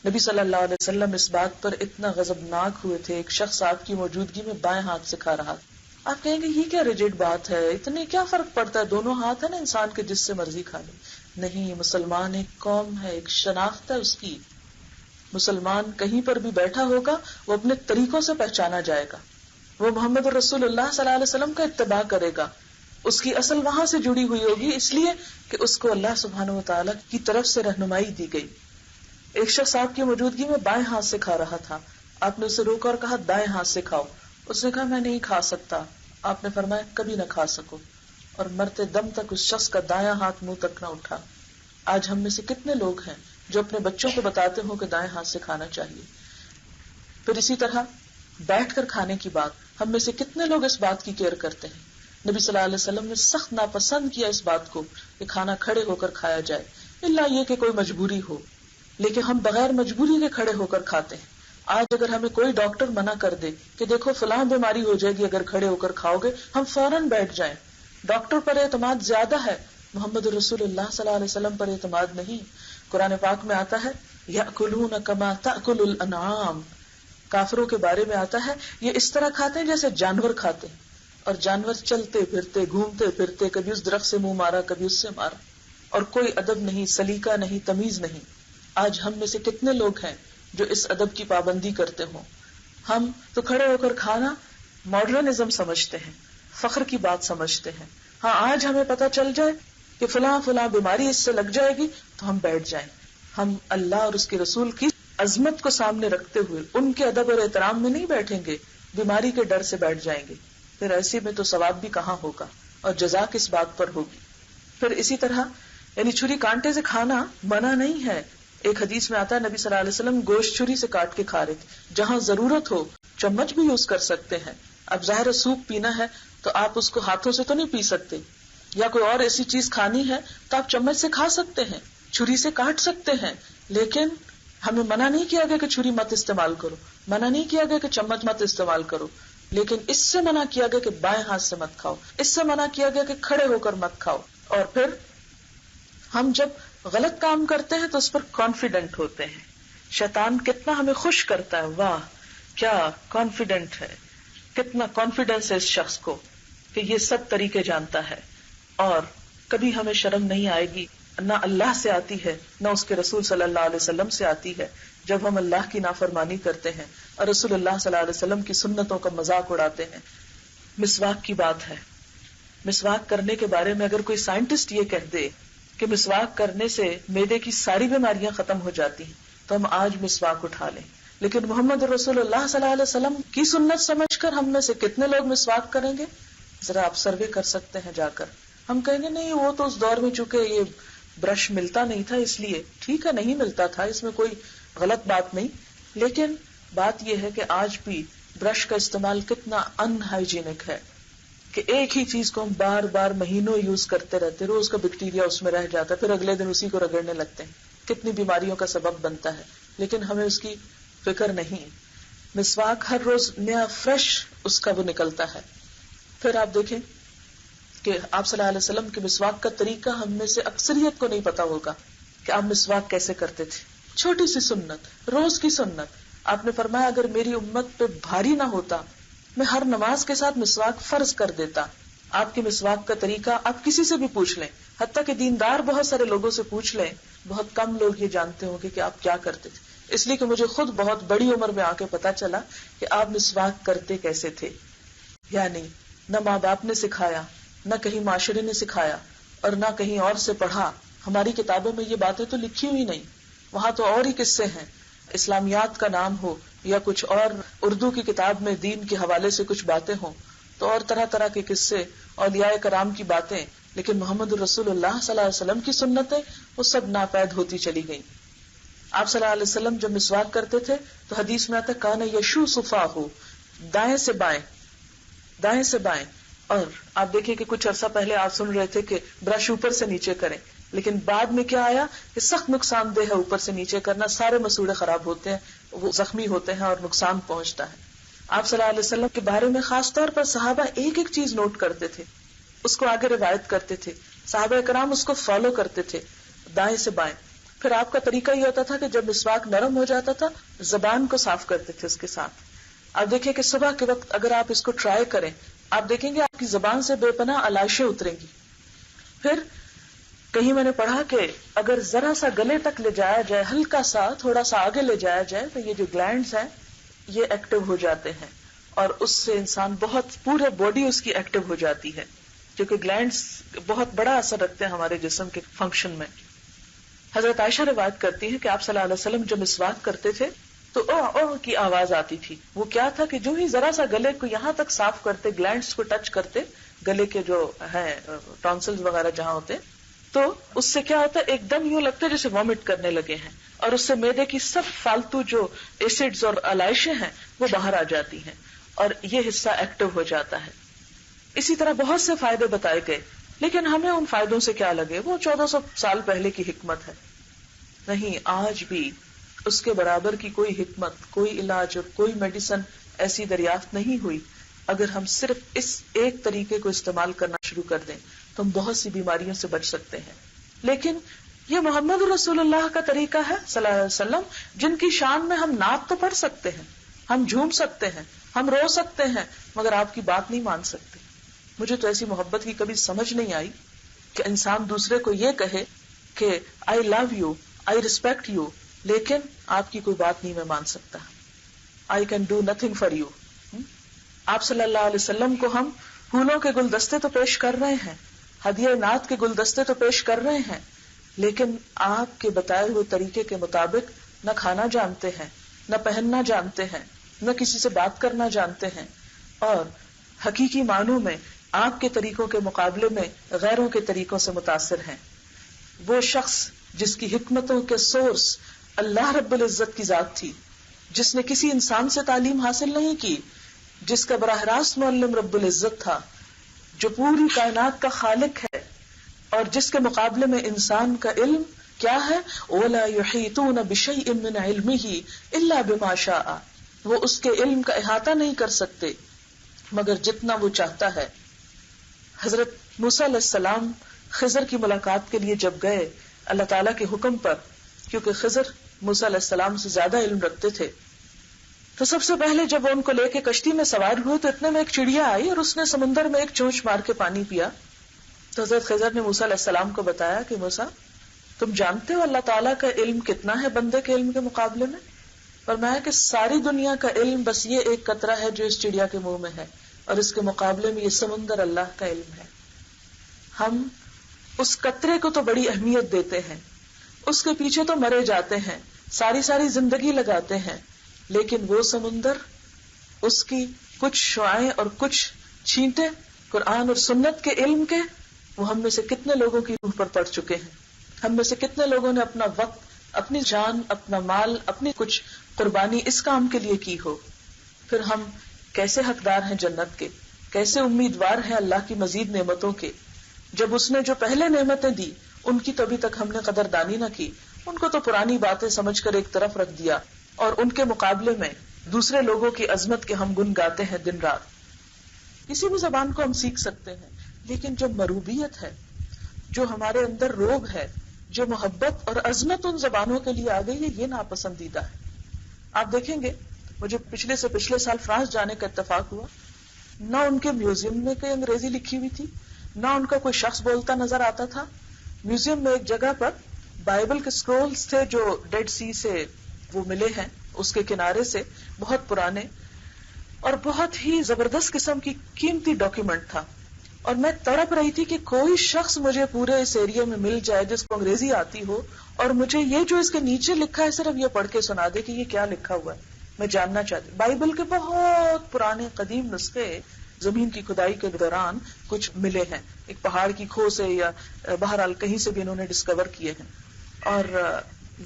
نبی صلی اللہ علیہ وسلم اس بات پر اتنا غضبناک ہوئے تھے، ایک شخص آپ کی موجودگی میں بائیں ہاتھ سے کھا رہا تھا. آپ کہیں گے یہ کیا ریجڈ بات ہے، اتنے کیا فرق پڑتا ہے، دونوں ہاتھ ہے نا انسان کے، جس سے مرضی کھا لے. نہیں، مسلمان ایک قوم ہے، ایک شناخت ہے اس کی. مسلمان کہیں پر بھی بیٹھا ہوگا وہ اپنے طریقوں سے پہچانا جائے گا. وہ محمد رسول اللہ صلی اللہ علیہ وسلم کا اتباع کرے گا. اس کی اصل وہاں سے جڑی ہوئی ہوگی، اس لیے کہ اس کو اللہ سبحانہ وتعالی کی طرف سے رہنمائی دی گئی. ایک شخص آپ کی موجودگی میں بائیں ہاتھ سے کھا رہا تھا، آپ نے اسے روکا اور کہا دائیں ہاتھ سے کھاؤ. اس نے کہا میں نہیں کھا سکتا. آپ نے فرمایا کبھی نہ کھا سکو، اور مرتے دم تک اس شخص کا دایاں ہاتھ منہ تک نہ اٹھا. آج ہم میں سے کتنے لوگ ہیں جو اپنے بچوں کو بتاتے ہوں کہ دائیں ہاتھ سے کھانا چاہیے. پھر اسی طرح بیٹھ کر کھانے کی بات، ہم میں سے کتنے لوگ اس بات کی کیئر کرتے ہیں. نبی صلی اللہ علیہ وسلم نے سخت ناپسند کیا اس بات کو کہ کھانا کھڑے ہو کر کھایا جائے، الا یہ کہ کوئی مجبوری ہو. لیکن ہم بغیر مجبوری کے کھڑے ہو کر کھاتے ہیں. آج اگر ہمیں کوئی ڈاکٹر منع کر دے کہ دیکھو فلاں بیماری ہو جائے گی اگر کھڑے ہو کر کھاؤ گے، ہم فوراً بیٹھ جائیں. ڈاکٹر پر اعتماد زیادہ ہے، محمد رسول اللہ صلی اللہ علیہ وسلم پر اعتماد نہیں. قرآن پاک میں آتا ہے یأکلون کما تأکل الانعام، کافروں کے بارے میں آتا ہے یہ اس طرح کھاتے ہیں جیسے جانور کھاتے ہیں. اور جانور چلتے پھرتے گھومتے پھرتے، کبھی اس درخت سے منہ مارا کبھی اس سے مارا، اور کوئی ادب نہیں، سلیقہ نہیں، تمیز نہیں. آج ہم میں سے کتنے لوگ ہیں جو اس ادب کی پابندی کرتے ہوں. ہم تو کھڑے ہو کر کھانا ماڈرنزم سمجھتے ہیں، فخر کی بات سمجھتے ہیں. ہاں، آج ہمیں پتہ چل جائے کہ فلاں فلاں بیماری اس سے لگ جائے گی تو ہم بیٹھ جائیں. ہم اللہ اور اس کے رسول کی عظمت کو سامنے رکھتے ہوئے ان کے ادب اور احترام میں نہیں بیٹھیں گے، بیماری کے ڈر سے بیٹھ جائیں گے. پھر ایسے میں تو ثواب بھی کہاں ہوگا اور جزا کس بات پر ہوگی. پھر اسی طرح یعنی چھری کانٹے سے کھانا منع نہیں ہے. ایک حدیث میں آتا ہے نبی صلی اللہ علیہ وسلم گوشت چھری سے کاٹ کے کھا رہے تھے. جہاں ضرورت ہو چمچ بھی یوز کر سکتے ہیں. اب ظاہر سوپ پینا ہے تو آپ اس کو ہاتھوں سے تو نہیں پی سکتے، یا کوئی اور ایسی چیز کھانی ہے تو آپ چمچ سے کھا سکتے ہیں، چھری سے کاٹ سکتے ہیں. لیکن ہمیں منع نہیں کیا گیا کہ چھری مت استعمال کرو، منع نہیں کیا گیا کہ چمچ مت استعمال کرو، لیکن اس سے منع کیا گیا کہ بائیں ہاتھ سے مت کھاؤ، اس سے منع کیا گیا کہ کھڑے ہو کر مت کھاؤ. اور پھر ہم جب غلط کام کرتے ہیں تو اس پر کانفیڈنٹ ہوتے ہیں. شیطان کتنا ہمیں خوش کرتا ہے، واہ کیا کانفیڈنٹ ہے، کتنا کانفیڈنس ہے اس شخص کو کہ یہ سب طریقے جانتا ہے. اور کبھی ہمیں شرم نہیں آئے گی، نہ اللہ سے آتی ہے نہ اس کے رسول صلی اللہ علیہ وسلم سے آتی ہے، جب ہم اللہ کی نافرمانی کرتے ہیں اور رسول اللہ صلی اللہ علیہ وسلم کی سنتوں کا مذاق اڑاتے ہیں. مسواک کی بات ہے. مسواک کرنے کے بارے میں اگر کوئی سائنٹسٹ یہ کہہ دے کہ مسواک کرنے سے معدے کی ساری بیماریاں ختم ہو جاتی ہیں تو ہم آج مسواک اٹھا لیں. لیکن محمد رسول اللہ صلی اللہ علیہ وسلم کی سنت سمجھ کر ہم میں سے کتنے لوگ مسواک کریں گے؟ ذرا آپ سروے کر سکتے ہیں جا کر. ہم کہیں گے نہیں وہ تو اس دور میں چونکہ یہ برش ملتا نہیں تھا اس لیے. ٹھیک ہے، نہیں ملتا تھا، اس میں کوئی غلط بات نہیں، لیکن بات یہ ہے کہ آج بھی برش کا استعمال کتنا ان ہائیجینک ہے کہ ایک ہی چیز کو ہم بار بار مہینوں یوز کرتے رہتے، روز کا بیکٹیریا اس میں رہ جاتا ہے، پھر اگلے دن اسی کو رگڑنے لگتے ہیں، کتنی بیماریوں کا سبب بنتا ہے، لیکن ہمیں اس کی فکر نہیں. مسواک ہر روز نیا فریش اس کا وہ نکلتا ہے. پھر آپ دیکھیں کہ آپ صلی اللہ علیہ وسلم کے مسواک کا طریقہ ہم میں سے اکثریت کو نہیں پتا ہوگا کہ آپ مسواک کیسے کرتے تھے. چھوٹی سی سنت، روز کی سنت. آپ نے فرمایا اگر میری امت پہ بھاری نہ ہوتا میں ہر نماز کے ساتھ مسواک فرض کر دیتا. آپ کے مسواک کا طریقہ آپ کسی سے بھی پوچھ لیں، حتیٰ کہ دیندار بہت سارے لوگوں سے پوچھ لیں، بہت کم لوگ یہ جانتے ہوں گے کہ آپ کیا کرتے تھے. اس لیے کہ مجھے خود بہت بڑی عمر میں آ کے پتا چلا کہ آپ مسواک کرتے کیسے تھے. یعنی نہ ماں باپ نے سکھایا، نہ کہیں معاشرے نے سکھایا، اور نہ کہیں اور سے پڑھا. ہماری کتابوں میں یہ باتیں تو لکھی ہوئی نہیں، وہاں تو اور ہی قصے ہیں. اسلامیات کا نام ہو یا کچھ اور اردو کی کتاب میں دین کے حوالے سے کچھ باتیں ہوں تو اور طرح طرح کے قصے، اولیاء کرام کی باتیں. لیکن محمد رسول اللہ صلی اللہ علیہ وسلم کی سنتیں وہ سب ناپید ہوتی چلی گئیں. آپ صلی اللہ علیہ وسلم جب مسواک کرتے تھے تو حدیث میں آتا کان یشو صفاہو، دائیں سے بائیں، دائیں سے بائیں. اور آپ دیکھیں کہ کچھ عرصہ پہلے آپ سن رہے تھے کہ برش اوپر سے نیچے کریں، لیکن بعد میں کیا آیا کہ سخت نقصان دہ ہے اوپر سے نیچے کرنا، سارے مسوڑے خراب ہوتے ہیں، وہ زخمی ہوتے ہیں اور نقصان پہنچتا ہے۔ آپ صلی اللہ علیہ وسلم کے بارے میں خاص طور پر صحابہ ایک ایک چیز نوٹ کرتے تھے، اس کو آگے روایت کرتے تھے، صحابہ کرام اس کو فالو کرتے تھے دائیں سے بائیں۔ پھر آپ کا طریقہ یہ ہوتا تھا کہ جب مسواک نرم ہو جاتا تھا زبان کو صاف کرتے تھے اس کے ساتھ۔ آپ دیکھیں کہ صبح کے وقت اگر آپ اس کو ٹرائی کریں، آپ دیکھیں گے آپ کی زبان سے بے پناہ علائشیں اتریں گی۔ پھر کہیں میں نے پڑھا کہ اگر ذرا سا گلے تک لے جایا جائے، ہلکا سا تھوڑا سا آگے لے جایا جائے، تو یہ جو گلینڈز ہیں یہ ایکٹیو ہو جاتے ہیں، اور اس سے انسان بہت پورے باڈی اس کی ایکٹیو ہو جاتی ہے، کیونکہ گلینڈز بہت بڑا اثر رکھتے ہیں ہمارے جسم کے فنکشن میں۔ حضرت عائشہ روایت کرتی ہیں کہ آپ صلی اللہ علیہ وسلم جب مسواک کرتے تھے تو اوہ اوہ کی آواز آتی تھی۔ وہ کیا تھا کہ جو ہی ذرا سا گلے کو یہاں تک صاف کرتے، گلینڈز کو ٹچ کرتے، گلے کے جو ہیں ٹونسلز وغیرہ جہاں ہوتے، تو اس سے کیا ہوتا ہے، ایک دم یوں لگتا ہے جیسے وامٹ کرنے لگے ہیں، اور اس سے معدے کی سب فالتو جو ایسڈز اور علائشیں ہیں وہ باہر آ جاتی ہیں، اور یہ حصہ ایکٹیو ہو جاتا ہے۔ اسی طرح بہت سے فائدے بتائے گئے، لیکن ہمیں ان فائدوں سے کیا لگے، وہ 1400 سال پہلے کی حکمت ہے۔ نہیں، آج بھی اس کے برابر کی کوئی حکمت، کوئی علاج اور کوئی میڈیسن ایسی دریافت نہیں ہوئی۔ اگر ہم صرف اس ایک طریقے کو استعمال کرنا شروع کر دیں تو ہم بہت سی بیماریوں سے بچ سکتے ہیں۔ لیکن یہ محمد رسول اللہ کا طریقہ ہے صلی اللہ علیہ وسلم، جن کی شان میں ہم نعت تو پڑھ سکتے ہیں، ہم جھوم سکتے ہیں، ہم رو سکتے ہیں، مگر آپ کی بات نہیں مان سکتے۔ مجھے تو ایسی محبت کی کبھی سمجھ نہیں آئی کہ انسان دوسرے کو یہ کہے کہ I love you, I respect you, لیکن آپ کی کوئی بات نہیں میں مان سکتا، I can do nothing for you. آپ صلی اللہ علیہ وسلم کو ہم پھولوں کے گلدستے تو پیش کر رہے ہیں، ہدیہ نعت کے گلدستے تو پیش کر رہے ہیں، لیکن آپ کے بتائے ہوئے طریقے کے مطابق نہ کھانا جانتے ہیں، نہ پہننا جانتے ہیں، نہ کسی سے بات کرنا جانتے ہیں، اور حقیقی معنوں میں آپ کے طریقوں کے مقابلے میں غیروں کے طریقوں سے متاثر ہیں۔ وہ شخص جس کی حکمتوں کے سورس اللہ رب العزت کی ذات تھی، جس نے کسی انسان سے تعلیم حاصل نہیں کی، جس کا براہ راست معلم رب العزت تھا، جو پوری کائنات کا خالق ہے، اور جس کے مقابلے میں انسان کا علم کیا ہے، وَلَا يُحِيطُونَ بِشَيْءٍ مِّنْ عِلْمِهِ إِلَّا بِمَا شَاءَ، وہ اس کے علم کا احاطہ نہیں کر سکتے مگر جتنا وہ چاہتا ہے۔ حضرت موسیٰ علیہ السلام خضر کی ملاقات کے لیے جب گئے اللہ تعالیٰ کے حکم پر، کیونکہ خضر موسیٰ علیہ السلام سے زیادہ علم رکھتے تھے، تو سب سے پہلے جب وہ ان کو لے کے کشتی میں سوار ہوئے تو اتنے میں ایک چڑیا آئی اور اس نے سمندر میں ایک چونچ مار کے پانی پیا۔ تو حضرت خضر نے موسیٰ علیہ السلام کو بتایا کہ موسیٰ، تم جانتے ہو اللہ تعالیٰ کا علم کتنا ہے بندے کے علم کے مقابلے میں؟ فرمایا کہ ساری دنیا کا علم بس یہ ایک قطرہ ہے جو اس چڑیا کے منہ میں ہے، اور اس کے مقابلے میں یہ سمندر اللہ کا علم ہے۔ ہم اس قطرے کو تو بڑی اہمیت دیتے ہیں، اس کے پیچھے تو مرے جاتے ہیں، ساری زندگی لگاتے ہیں، لیکن وہ سمندر، اس کی کچھ شعاعیں اور کچھ چھینٹیں قرآن اور سنت کے علم کے، وہ ہم میں سے کتنے لوگوں کی روح پر پڑ چکے ہیں۔ ہم میں سے کتنے لوگوں نے اپنا وقت، اپنی جان، اپنا مال، اپنی کچھ قربانی اس کام کے لیے کی ہو۔ پھر ہم کیسے حقدار ہیں جنت کے، کیسے امیدوار ہیں اللہ کی مزید نعمتوں کے، جب اس نے جو پہلے نعمتیں دی ان کی تو ابھی تک ہم نے قدردانی نہ کی، ان کو تو پرانی باتیں سمجھ کر ایک طرف رکھ دیا، اور ان کے مقابلے میں دوسرے لوگوں کی عظمت کے ہم گن گاتے ہیں دن رات۔ کسی بھی زبان کو ہم سیکھ سکتے ہیں، لیکن جو مروبیت ہے، جو ہمارے اندر روگ ہے، جو محبت اور عظمت ان زبانوں کے لیے آ گئی ہے، یہ ناپسندیدہ ہے۔ آپ دیکھیں گے مجھے پچھلے سے پچھلے سال فرانس جانے کا اتفاق ہوا، نہ ان کے میوزیم میں کوئی انگریزی لکھی ہوئی تھی، نہ ان کا کوئی شخص بولتا نظر آتا تھا۔ میوزیم میں ایک جگہ پر بائبل کے سکرولز تھے جو ڈیڈ سی سے وہ ملے ہیں، اس کے کنارے سے بہت پرانے اور بہت ہی زبردست قسم کی قیمتی ڈاکیومنٹ تھا، اور میں تڑپ رہی تھی کہ کوئی شخص مجھے پورے اس ایریا میں مل جائے جس کو انگریزی آتی ہو اور مجھے یہ جو اس کے نیچے لکھا ہے صرف یہ پڑھ کے سنا دے کہ یہ کیا لکھا ہوا ہے۔ میں جاننا چاہتی، بائبل کے بہت پرانے قدیم نسخے زمین کی کھدائی کے دوران کچھ ملے ہیں، ایک پہاڑ کی کھو سے یا بہرحال کہیں سے بھی انہوں نے ڈسکور کیے ہیں، اور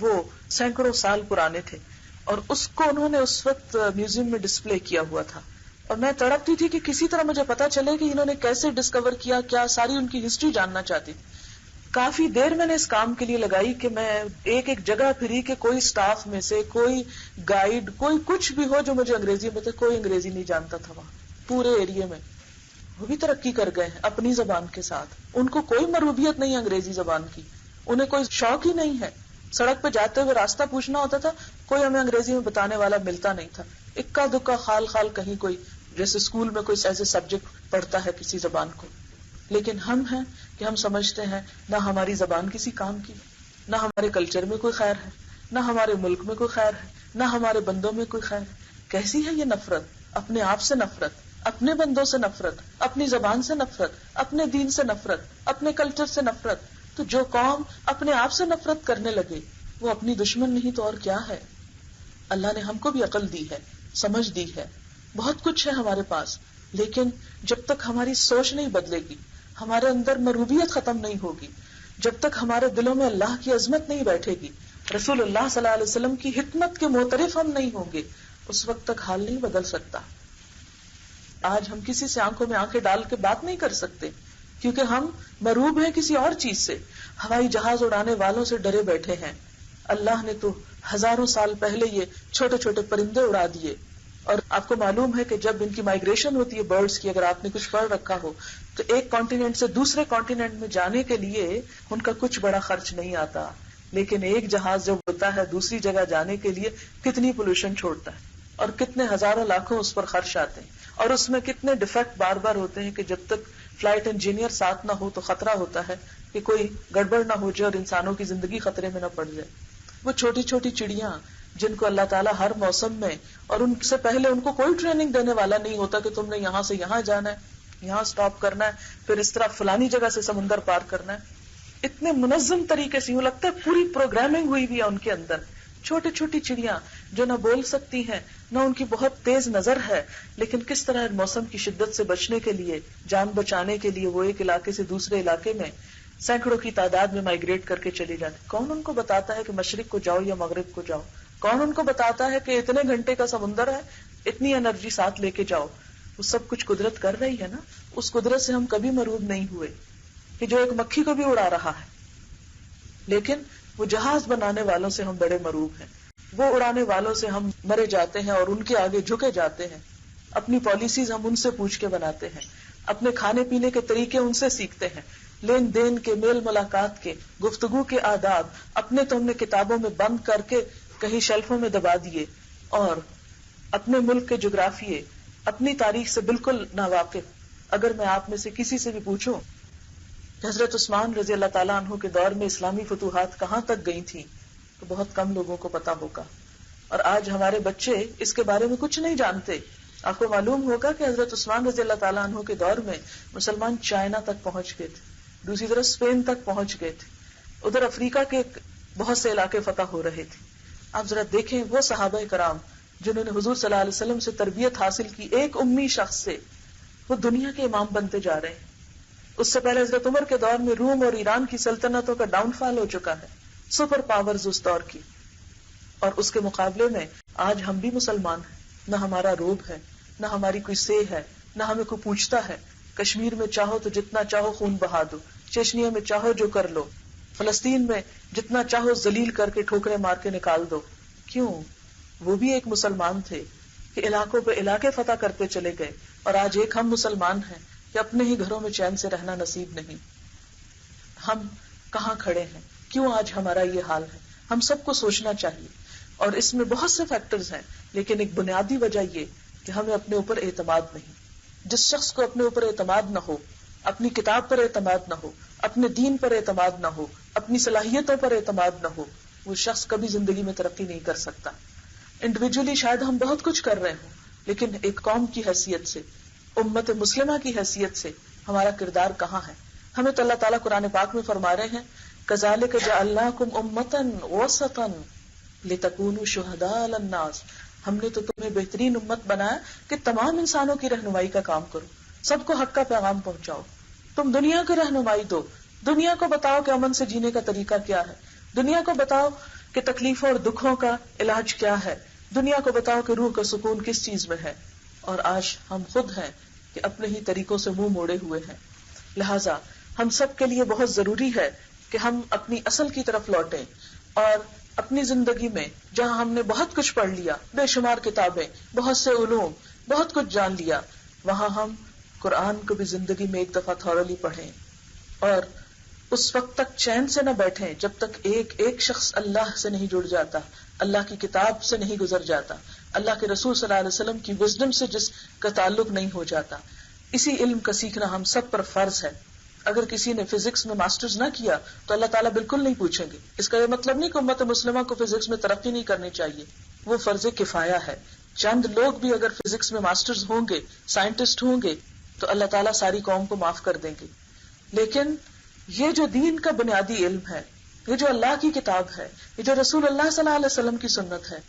وہ سینکڑوں سال پرانے تھے، اور اس کو انہوں نے اس وقت میوزیم میں ڈسپلے کیا ہوا تھا۔ اور میں تڑپتی تھی کہ کسی طرح مجھے پتا چلے کہ انہوں نے کیسے ڈسکور کیا، کیا ساری ان کی ہسٹری جاننا چاہتی تھی. کافی دیر میں نے اس کام کے لیے لگائی کہ میں ایک ایک جگہ پھری کہ کوئی سٹاف میں سے کوئی گائیڈ کوئی کچھ بھی ہو جو مجھے انگریزی میں کوئی انگریزی نہیں جانتا تھا وہاں پورے ایریے میں. وہ بھی ترقی کر گئے ہیں اپنی زبان کے ساتھ، ان کو کوئی مربوبیت نہیں انگریزی زبان کی، انہیں کوئی شوق ہی نہیں ہے. سڑک پہ جاتے ہوئے راستہ پوچھنا ہوتا تھا، کوئی ہمیں انگریزی میں بتانے والا ملتا نہیں تھا. اکا دکا خال خال کہیں کوئی جیسے اسکول میں کوئی ایسے سبجیکٹ پڑھتا ہے کسی زبان کو. لیکن ہم ہیں کہ ہم سمجھتے ہیں نہ ہماری زبان کسی کام کی، نہ ہمارے کلچر میں کوئی خیر ہے، نہ ہمارے ملک میں کوئی خیر ہے، نہ ہمارے بندوں میں کوئی خیر ہے. کیسی ہے یہ نفرت؟ اپنے آپ سے نفرت، اپنے بندوں سے نفرت، اپنی زبان سے نفرت، اپنے دین سے نفرت، اپنے کلچر سے نفرت. تو جو قوم اپنے آپ سے نفرت کرنے لگے وہ اپنی دشمن نہیں تو اور کیا ہے. اللہ نے ہم کو بھی عقل دی ہے، سمجھ دی ہے، بہت کچھ ہے ہمارے پاس، لیکن جب تک ہماری سوچ نہیں بدلے گی، ہمارے اندر مربوبیت ختم نہیں ہوگی، جب تک ہمارے دلوں میں اللہ کی عظمت نہیں بیٹھے گی، رسول اللہ صلی اللہ علیہ وسلم کی حکمت کے معترف ہم نہیں ہوں گے، اس وقت تک حال نہیں بدل سکتا. آج ہم کسی سے آنکھوں میں آنکھیں ڈال کے بات نہیں کر سکتے کیونکہ ہم مروب ہیں کسی اور چیز سے. ہوائی جہاز اڑانے والوں سے ڈرے بیٹھے ہیں. اللہ نے تو ہزاروں سال پہلے یہ چھوٹے چھوٹے پرندے اڑا دیے. اور آپ کو معلوم ہے کہ جب ان کی مائگریشن ہوتی ہے برڈز کی، اگر آپ نے کچھ پڑھ رکھا ہو تو ایک کانٹیننٹ سے دوسرے کانٹیننٹ میں جانے کے لیے ان کا کچھ بڑا خرچ نہیں آتا، لیکن ایک جہاز جب ہوتا ہے دوسری جگہ جانے کے لیے کتنی پولوشن چھوڑتا ہے اور کتنے ہزاروں لاکھوں اس پر خرچ آتے ہیں، اور اس میں کتنے ڈیفیکٹ بار بار ہوتے ہیں کہ جب تک فلائٹ انجینئر ساتھ نہ ہو تو خطرہ ہوتا ہے کہ کوئی گڑبڑ نہ ہو جائے اور انسانوں کی زندگی خطرے میں نہ پڑ جائے. وہ چھوٹی چھوٹی چڑیاں جن کو اللہ تعالیٰ ہر موسم میں، اور ان سے پہلے ان کو کوئی ٹریننگ دینے والا نہیں ہوتا کہ تم نے یہاں سے یہاں جانا ہے، یہاں سٹاپ کرنا ہے، پھر اس طرح فلانی جگہ سے سمندر پار کرنا ہے. اتنے منظم طریقے سے یوں لگتا ہے پوری پروگرامنگ ہوئی بھی ہے ان کے اندر. چھوٹی چھوٹی چڑیاں جو نہ بول سکتی ہیں، نہ ان کی بہت تیز نظر ہے، لیکن کس طرح موسم کی شدت سے بچنے کے لیے، جان بچانے کے لیے وہ ایک علاقے سے دوسرے علاقے میں سینکڑوں کی تعداد میں مائگریٹ کر کے چلی جاتی. کون ان کو بتاتا ہے کہ مشرق کو جاؤ یا مغرب کو جاؤ؟ کون ان کو بتاتا ہے کہ اتنے گھنٹے کا سمندر ہے، اتنی انرجی ساتھ لے کے جاؤ؟ وہ سب کچھ قدرت کر رہی ہے نا. اس قدرت سے ہم کبھی مرعوب نہیں ہوئے کہ جو ایک مکھی کو بھی اڑا رہا ہے، لیکن وہ جہاز بنانے والوں سے ہم بڑے مرعوب ہیں. وہ اڑانے والوں سے ہم مرے جاتے ہیں اور ان کے آگے جھکے جاتے ہیں. اپنی پالیسیز ہم ان سے پوچھ کے بناتے ہیں، اپنے کھانے پینے کے طریقے ان سے سیکھتے ہیں، لین دین کے، میل ملاقات کے، گفتگو کے آداب اپنے تو ہم نے کتابوں میں بند کر کے کہیں شیلفوں میں دبا دیے، اور اپنے ملک کے جغرافیے، اپنی تاریخ سے بالکل ناواقف. اگر میں آپ میں سے کسی سے بھی پوچھوں حضرت عثمان رضی اللہ تعالیٰ عنہ کے دور میں اسلامی فتوحات کہاں تک گئی تھی تو بہت کم لوگوں کو پتا ہوگا. اور آج ہمارے بچے اس کے بارے میں کچھ نہیں جانتے. آپ کو معلوم ہوگا کہ حضرت عثمان رضی اللہ تعالیٰ عنہ کے دور میں مسلمان چائنا تک پہنچ گئے تھے، دوسری طرف اسپین تک پہنچ گئے تھے، ادھر افریقہ کے بہت سے علاقے فتح ہو رہے تھے. آپ ذرا دیکھیں وہ صحابہ کرام جنہوں نے حضور صلی اللہ علیہ وسلم سے تربیت حاصل کی، ایک امی شخص سے وہ دنیا کے امام بنتے جا رہے ہیں. اس سے پہلے حضرت عمر کے دور میں روم اور ایران کی سلطنتوں کا ڈاؤن فال ہو چکا ہے، سپر پاورز اس دور کی. اور اس کے مقابلے میں آج ہم بھی مسلمان ہیں، نہ ہمارا روب ہے، نہ ہماری کوئی سے ہے، نہ ہمیں کوئی پوچھتا ہے. کشمیر میں چاہو تو جتنا چاہو خون بہا دو، چچنیا میں چاہو جو کر لو، فلسطین میں جتنا چاہو ذلیل کر کے ٹھوکرے مار کے نکال دو. کیوں؟ وہ بھی ایک مسلمان تھے کہ علاقوں پہ علاقے فتح کرتے چلے گئے، اور آج ایک ہم مسلمان ہیں کہ اپنے ہی گھروں میں چین سے رہنا نصیب نہیں. ہم کہاں کھڑے ہیں؟ کیوں آج ہمارا یہ حال ہے؟ ہم سب کو سوچنا چاہیے. اور اس میں بہت سے فیکٹرز ہیں، لیکن ایک بنیادی وجہ یہ کہ ہمیں اپنے اوپر اعتماد نہیں. جس شخص کو اپنے اوپر اعتماد نہ ہو، اپنی کتاب پر اعتماد نہ ہو، اپنے دین پر اعتماد نہ ہو، اپنی صلاحیتوں پر اعتماد نہ ہو، وہ شخص کبھی زندگی میں ترقی نہیں کر سکتا. انڈیویجولی شاید ہم بہت کچھ کر رہے ہوں، لیکن ایک قوم کی حیثیت سے، امت مسلمہ کی حیثیت سے ہمارا کردار کہاں ہے؟ ہمیں تو اللہ تعالیٰ قرآن پاک میں فرما رہے ہیں كَذَلِكَ جَعَلْنَاكُمْ أُمَّةً وَسَطًا لِتَكُونُوا شُهَدَاءَ عَلَى النَّاسِ. ہم نے تو تمہیں بہترین امت بنایا کہ تمام انسانوں کی رہنمائی کا کام کرو، سب کو حق کا پیغام پہنچاؤ. تم دنیا کو رہنمائی دو، دنیا کو بتاؤ کہ امن سے جینے کا طریقہ کیا ہے، دنیا کو بتاؤ کہ تکلیفوں اور دکھوں کا علاج کیا ہے، دنیا کو بتاؤ کہ روح کا سکون کس چیز میں ہے. اور آج ہم خود ہیں کہ اپنے ہی طریقوں سے منہ موڑے ہوئے ہیں. لہٰذا ہم سب کے لیے بہت ضروری ہے کہ ہم اپنی اصل کی طرف لوٹیں اور اپنی زندگی میں جہاں ہم نے بہت کچھ پڑھ لیا، بے شمار کتابیں، بہت سے علوم، بہت کچھ جان لیا، وہاں ہم قرآن کو بھی زندگی میں ایک دفعہ تھورلی پڑھیں اور اس وقت تک چین سے نہ بیٹھیں جب تک ایک ایک شخص اللہ سے نہیں جڑ جاتا، اللہ کی کتاب سے نہیں گزر جاتا، اللہ کے رسول صلی اللہ علیہ وسلم کی وزڈم سے جس کا تعلق نہیں ہو جاتا. اسی علم کا سیکھنا ہم سب پر فرض ہے. اگر کسی نے فزکس میں ماسٹرز نہ کیا تو اللہ تعالیٰ بالکل نہیں پوچھیں گے. اس کا یہ مطلب نہیں کہ امت مسلمہ کو فزکس میں ترقی نہیں کرنی چاہیے، وہ فرض کفایہ ہے. چند لوگ بھی اگر فزکس میں ماسٹرز ہوں گے، سائنٹسٹ ہوں گے، تو اللہ تعالیٰ ساری قوم کو معاف کر دیں گے. لیکن یہ جو دین کا بنیادی علم ہے، یہ جو اللہ کی کتاب ہے، یہ جو رسول اللہ صلی اللہ علیہ وسلم کی سنت ہے،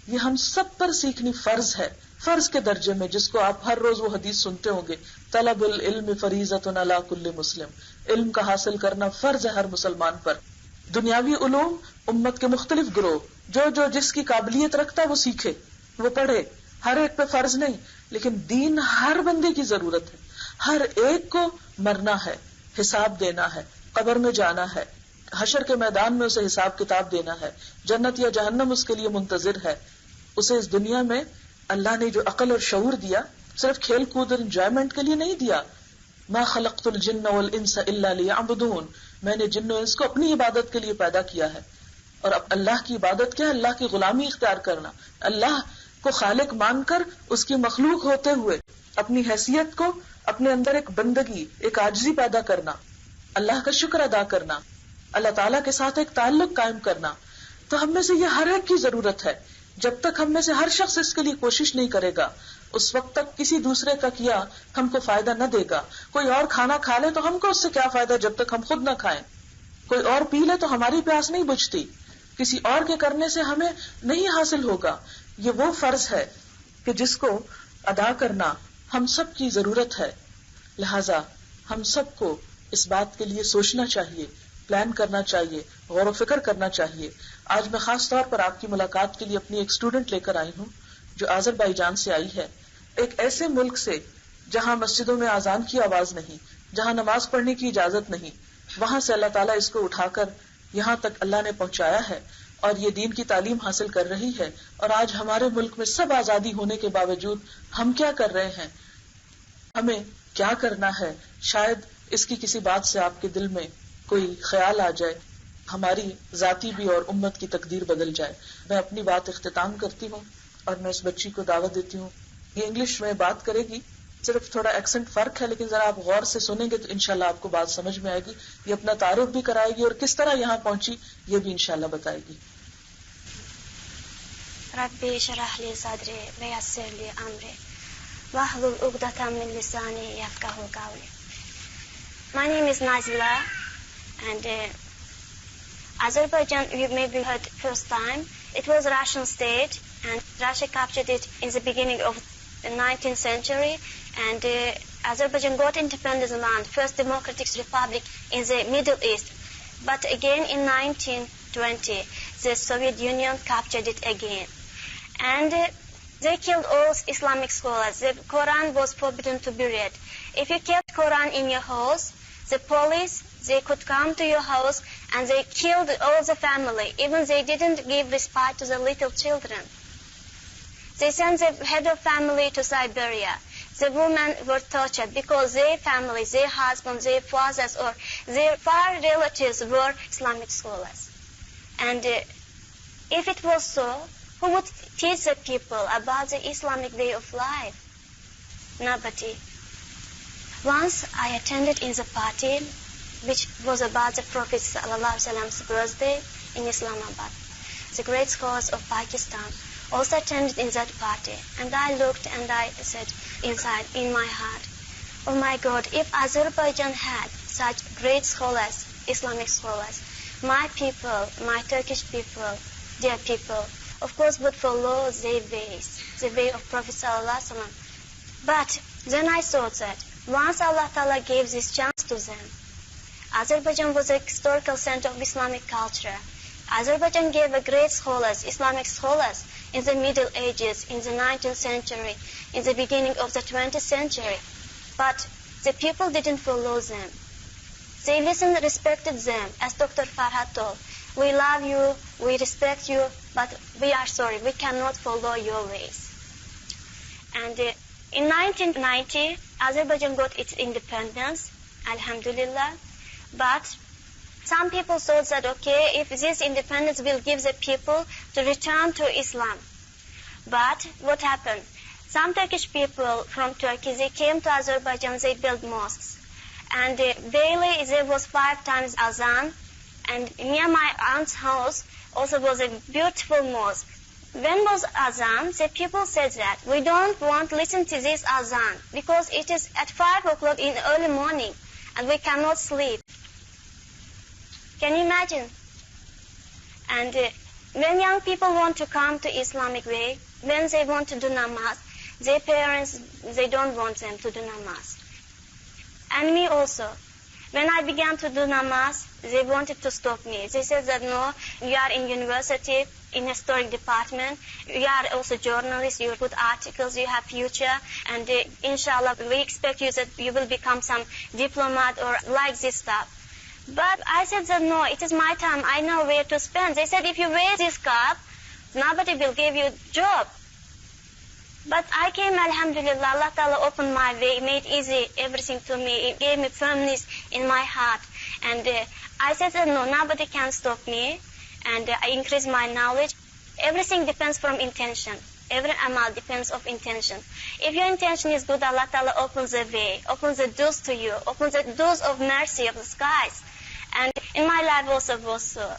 یہ ہم سب پر سیکھنی فرض ہے، فرض کے درجے میں، جس کو آپ ہر روز وہ حدیث سنتے ہوں گے، طلب العلم فریضۃ علی کل مسلم. علم کا حاصل کرنا فرض ہے ہر مسلمان پر. دنیاوی علوم امت کے مختلف گروہ جو جس کی قابلیت رکھتا ہے وہ سیکھے، وہ پڑھے، ہر ایک پہ فرض نہیں. لیکن دین ہر بندے کی ضرورت ہے. ہر ایک کو مرنا ہے، حساب دینا ہے، قبر میں جانا ہے، حشر کے میدان میں اسے حساب کتاب دینا ہے، جنت یا جہنم اس کے لیے منتظر ہے. اسے اس دنیا میں اللہ نے جو عقل اور شعور دیا، صرف کھیل کود اور انجوائمنٹ کے لیے نہیں دیا. ما خلقت الجن والانس الا لیعبدون، میں نے جن و انس کو اپنی عبادت کے لیے پیدا کیا ہے. اور اب اللہ کی عبادت کیا ہے؟ اللہ کی غلامی اختیار کرنا، اللہ کو خالق مان کر اس کی مخلوق ہوتے ہوئے اپنی حیثیت کو، اپنے اندر ایک بندگی، ایک عاجزی پیدا کرنا، اللہ کا شکر ادا کرنا، اللہ تعالیٰ کے ساتھ ایک تعلق قائم کرنا. تو ہم میں سے یہ ہر ایک کی ضرورت ہے. جب تک ہم میں سے ہر شخص اس کے لیے کوشش نہیں کرے گا، اس وقت تک کسی دوسرے کا کیا ہم کو فائدہ نہ دے گا. کوئی اور کھانا کھا لے تو ہم کو اس سے کیا فائدہ جب تک ہم خود نہ کھائیں. کوئی اور پی لے تو ہماری پیاس نہیں بجھتی. کسی اور کے کرنے سے ہمیں نہیں حاصل ہوگا. یہ وہ فرض ہے کہ جس کو ادا کرنا ہم سب کی ضرورت ہے. لہذا ہم سب کو اس بات کے لیے سوچنا چاہیے، پلان کرنا چاہیے، غور و فکر کرنا چاہیے. آج میں خاص طور پر آپ کی ملاقات کے لیے اپنی ایک اسٹوڈنٹ لے کر آئی ہوں جو آذربائیجان سے آئی ہے، ایک ایسے ملک سے جہاں مسجدوں میں اذان کی آواز نہیں، جہاں نماز پڑھنے کی اجازت نہیں. وہاں سے اللہ تعالیٰ اس کو اٹھا کر یہاں تک اللہ نے پہنچایا ہے اور یہ دین کی تعلیم حاصل کر رہی ہے. اور آج ہمارے ملک میں سب آزادی ہونے کے باوجود ہم کیا کر رہے ہیں، ہمیں کیا کرنا ہے؟ شاید اس کی کسی بات سے آپ کے دل میں کوئی خیال آ جائے، ہماری ذاتی بھی اور امت کی تقدیر بدل جائے. میں اپنی بات اختتام کرتی ہوں اور میں اس بچی کو دعوت دیتی ہوں. یہ انگلش میں بات کرے گی، صرف تھوڑا ایکسنٹ فرق ہے، لیکن ذرا آپ غور سے سنیں گے تو انشاءاللہ آپ کو بات سمجھ میں آئے گی. یہ اپنا تعارف بھی کرائے گی اور کس طرح یہاں پہنچی یہ بھی انشاءاللہ بتائے گی. ربی اشرح لی صدری ویسر لی امری واحلل عقدۃ من لسانی یفقهوا قولی. My name is Nazila, and Azerbaijan, you maybe heard first time, it was a Russian state, and Russia captured it in the beginning of the 19th century, and Azerbaijan got independence around first democratic republic in the Middle East. But again in 1920, the Soviet Union captured it again. And they killed all Islamic scholars. The Quran was forbidden to be read. If you kept Quran in your house, the police, they could come to your house and they killed all the family. Even they didn't give respect to the little children. They sent the head of family to Siberia. The women were tortured because their families, their husbands, their fathers or their far relatives were Islamic scholars. And if it was so, who would teach the people about the Islamic way of life? Nobody. Once I attended in the party which was about the Prophet ﷺ's birthday in Islamabad. The great scholars of Pakistan also attended in that party, and I looked and I said inside in my heart, oh my God, if Azerbaijan had such great scholars, Islamic scholars, my people, my Turkish people, their people, of course would follow their ways, the way of Prophet ﷺ. But then I thought that once Allah Ta'ala gave this chance to them, Azerbaijan was a historical center of Islamic culture. Azerbaijan gave a great scholars, Islamic scholars, in the Middle Ages, in the 19th century, in the beginning of the 20th century. But the people didn't follow them. They listened, respected them, as Dr. Farhad told. We love you, we respect you, but we are sorry, we cannot follow your ways. And in 1990, Azerbaijan got its independence, alhamdulillah. But some people thought that, okay, if this independence will give the people to return to Islam. But what happened? Some Turkish people from Turkey, they came to Azerbaijan, they built mosques. And daily there was 5 times azan. And near my aunt's house also was a beautiful mosque. When was azan, the people said that we don't want to listen to this azan because it is at 5 o'clock in the early morning and we cannot sleep. Can you imagine? And when young people want to come to Islamic way, when they want to do namaz, their parents, they don't want them to do namaz. And me also. When I began to do namaz, they wanted to stop me. They said that no, you are in university, in historic department, you are also journalist, you put articles, you have future, and inshallah we expect you that you will become some diplomat or like this stuff. But I said that no, it is my time, I know where to spend. They said if you wear this cap, nobody will give you job. But I came, alhamdulillah, Allah Ta'ala opened my way, made easy everything to me. It gave me firmness in my heart. And I said that no, nobody can stop me. And I increased my knowledge. Everything depends from intention. Every amal depends of intention. If your intention is good, Allah Ta'ala opens the way, opens the doors to you, opens the doors of mercy of the skies. And in my life also was so.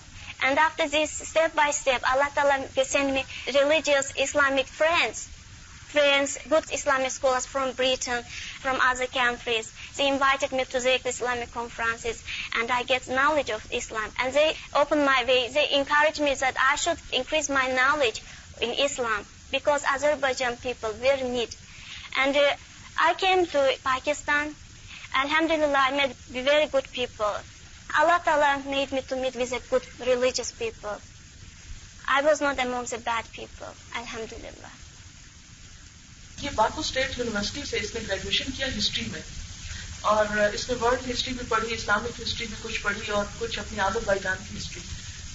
And after this, step by step, Allah Ta'ala sent me religious Islamic friends, good Islamic scholars from Britain, from other countries. They invited me to their Islamic conferences, and I get knowledge of Islam. And they opened my way. They encouraged me that I should increase my knowledge in Islam, because Azerbaijan people were in need. And I came to Pakistan. Alhamdulillah, I met very good people. Allah Ta'ala made me to meet with the good religious people. I was not among the bad people, alhamdulillah. یہ Baku state university سے اس نے graduation کیا history میں، اور اس نے world history بھی پڑھی، Islamic history بھی کچھ پڑھی، اور کچھ اپنی عادت بائی جان کی ہسٹری.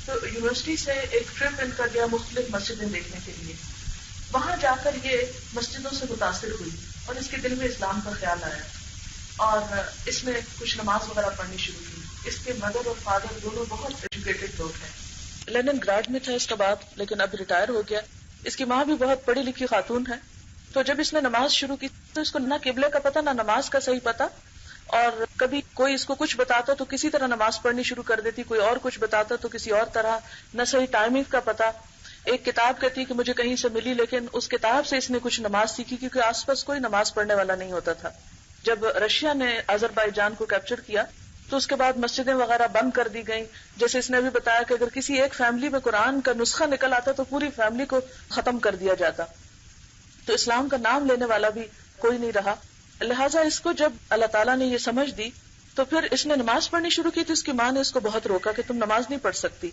تو یونیورسٹی سے ایک ٹرپ ان کا گیا مختلف مسجدیں دیکھنے کے لیے. وہاں جا کر یہ مسجدوں سے متاثر ہوئی اور اس کے دل میں اسلام کا خیال آیا، اور اس نے کچھ نماز وغیرہ پڑھنی شروع کی. اس کے مدر اور فادر دونوں بہت ایجوکیٹڈ لوگ ہیں. لندن گراڈ میں تھا اس کا باپ، لیکن اب ریٹائر ہو گیا. اس کی ماں بھی بہت پڑھی لکھی خاتون ہے. تو جب اس نے نماز شروع کی تو اس کو نہ قبلے کا پتہ، نہ نماز کا صحیح پتہ، اور کبھی کوئی اس کو کچھ بتاتا تو کسی طرح نماز پڑھنی شروع کر دیتی، کوئی اور کچھ بتاتا تو کسی اور طرح، نہ صحیح ٹائمنگ کا پتہ. ایک کتاب کہتی کہ مجھے کہیں سے ملی، لیکن اس کتاب سے اس نے کچھ نماز سیکھی، کیونکہ آس پاس کوئی نماز پڑھنے والا نہیں ہوتا تھا. جب رشیا نے آذربائیجان کو کیپچر کیا تو اس کے بعد مسجدیں وغیرہ بند کر دی گئیں. جیسے اس نے بھی بتایا کہ اگر کسی ایک فیملی میں قرآن کا نسخہ نکل آتا تو پوری فیملی کو ختم کر دیا جاتا. تو اسلام کا نام لینے والا بھی کوئی نہیں رہا. لہٰذا اس کو جب اللہ تعالیٰ نے یہ سمجھ دی تو پھر اس نے نماز پڑھنی شروع کی. تو اس کی ماں نے اس کو بہت روکا کہ تم نماز نہیں پڑھ سکتی،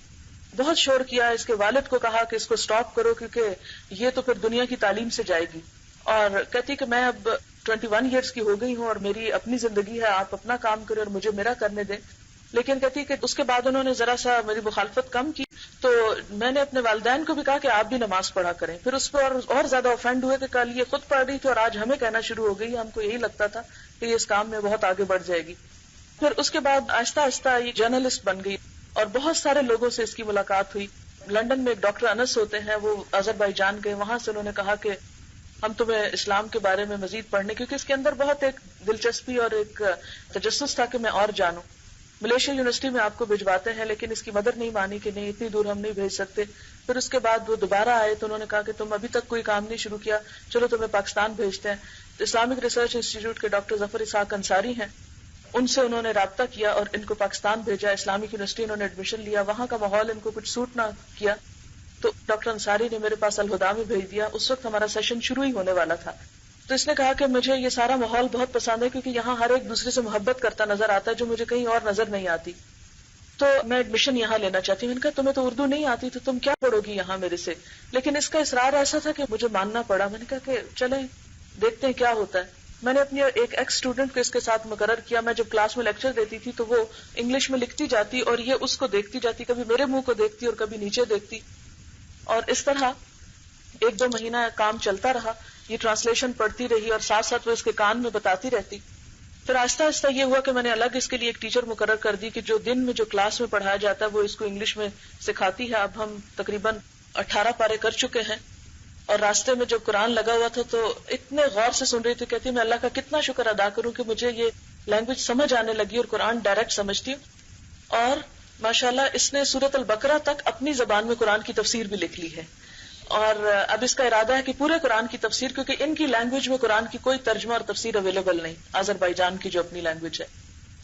بہت شور کیا. اس کے والد کو کہا کہ اس کو سٹاپ کرو، کیونکہ یہ تو پھر دنیا کی تعلیم سے جائے گی. اور کہتی کہ میں اب 21 ایئرس کی ہو گئی ہوں اور میری اپنی زندگی ہے، آپ اپنا کام کریں اور مجھے میرا کرنے دیں. لیکن کہتی کہ اس کے بعد انہوں نے ذرا سا میری مخالفت کم کی تو میں نے اپنے والدین کو بھی کہا کہ آپ بھی نماز پڑھا کریں. پھر اس پر اور زیادہ آفینڈ ہوئے کہ کل یہ خود پڑھ رہی تھی اور آج ہمیں کہنا شروع ہو گئی. ہم کو یہی لگتا تھا کہ یہ اس کام میں بہت آگے بڑھ جائے گی. پھر اس کے بعد آہستہ آہستہ یہ جرنلسٹ بن گئی اور بہت سارے لوگوں سے اس کی ملاقات ہوئی. لندن میں ایک ڈاکٹر انس ہوتے ہیں، وہ آذربائیجان گئے. وہاں سے انہوں نے کہا کہ ہم تمہیں اسلام کے بارے میں مزید پڑھنے، کیونکہ اس کے اندر بہت ایک دلچسپی اور ایک تجسس تھا کہ میں اور جانوں. ملیشیا یونیورسٹی میں آپ کو بھجواتے ہیں، لیکن اس کی مدر نہیں مانی کہ نہیں اتنی دور ہم نہیں بھیج سکتے. پھر اس کے بعد وہ دوبارہ آئے تو انہوں نے کہا کہ تم ابھی تک کوئی کام نہیں شروع کیا، چلو تمہیں پاکستان بھیجتے ہیں. تو اسلامک ریسرچ انسٹیٹیوٹ کے ڈاکٹر ظفر اسحاق انصاری ہیں، ان سے انہوں نے رابطہ کیا اور ان کو پاکستان بھیجا. اسلامک یونیورسٹی انہوں نے ایڈمیشن لیا. وہاں کا ماحول ان کو کچھ سوٹ نہ کیا تو ڈاکٹر انصاری نے میرے پاس الہدا میں بھیج دیا. اس وقت ہمارا سیشن شروع ہی ہونے والا تھا. تو اس نے کہا کہ مجھے یہ سارا ماحول بہت پسند ہے، کیونکہ یہاں ہر ایک دوسرے سے محبت کرتا نظر آتا ہے جو مجھے کہیں اور نظر نہیں آتی. تو میں ایڈمیشن یہاں لینا چاہتی ہوں. میں نے کہا تمہیں تو اردو نہیں آتی تو تم کیا پڑھو گی یہاں میرے سے؟ لیکن اس کا اصرار ایسا تھا کہ مجھے ماننا پڑا. میں نے کہا کہ چلیں دیکھتے ہیں کیا ہوتا ہے. میں نے اپنی ایک ایکس اسٹوڈنٹ کو اس کے ساتھ مقرر کیا. میں جب کلاس میں لیکچر دیتی تھی تو وہ انگلش میں لکھتی جاتی اور یہ اس کو دیکھتی جاتی, کبھی میرے منہ کو دیکھتی اور کبھی نیچے دیکھتی, اور اس طرح 1-2 مہینہ کام چلتا رہا. یہ ٹرانسلیشن پڑھتی رہی اور ساتھ ساتھ وہ اس کے کان میں بتاتی رہتی. پھر آہستہ آہستہ یہ ہوا کہ میں نے الگ اس کے لیے ایک ٹیچر مقرر کر دی کہ جو دن میں جو کلاس میں پڑھایا جاتا ہے وہ اس کو انگلش میں سکھاتی ہے. اب ہم تقریباً 18 پارے کر چکے ہیں. اور راستے میں جب قرآن لگا ہوا تھا تو اتنے غور سے سن رہی تھی, کہتی میں اللہ کا کتنا شکر ادا کروں کہ مجھے یہ لینگویج سمجھ آنے لگی اور قرآن ڈائریکٹ سمجھتی ہوں. اور ماشاءاللہ اس نے سورۃ البقرہ تک اپنی زبان میں قرآن کی تفسیر بھی لکھ لی ہے. اور اب اس کا ارادہ ہے کہ پورے قرآن کی تفسیر, کیونکہ ان کی لینگویج میں قرآن کی کوئی ترجمہ اور تفسیر اویلیبل نہیں, آذربائیجان کی جو اپنی لینگویج ہے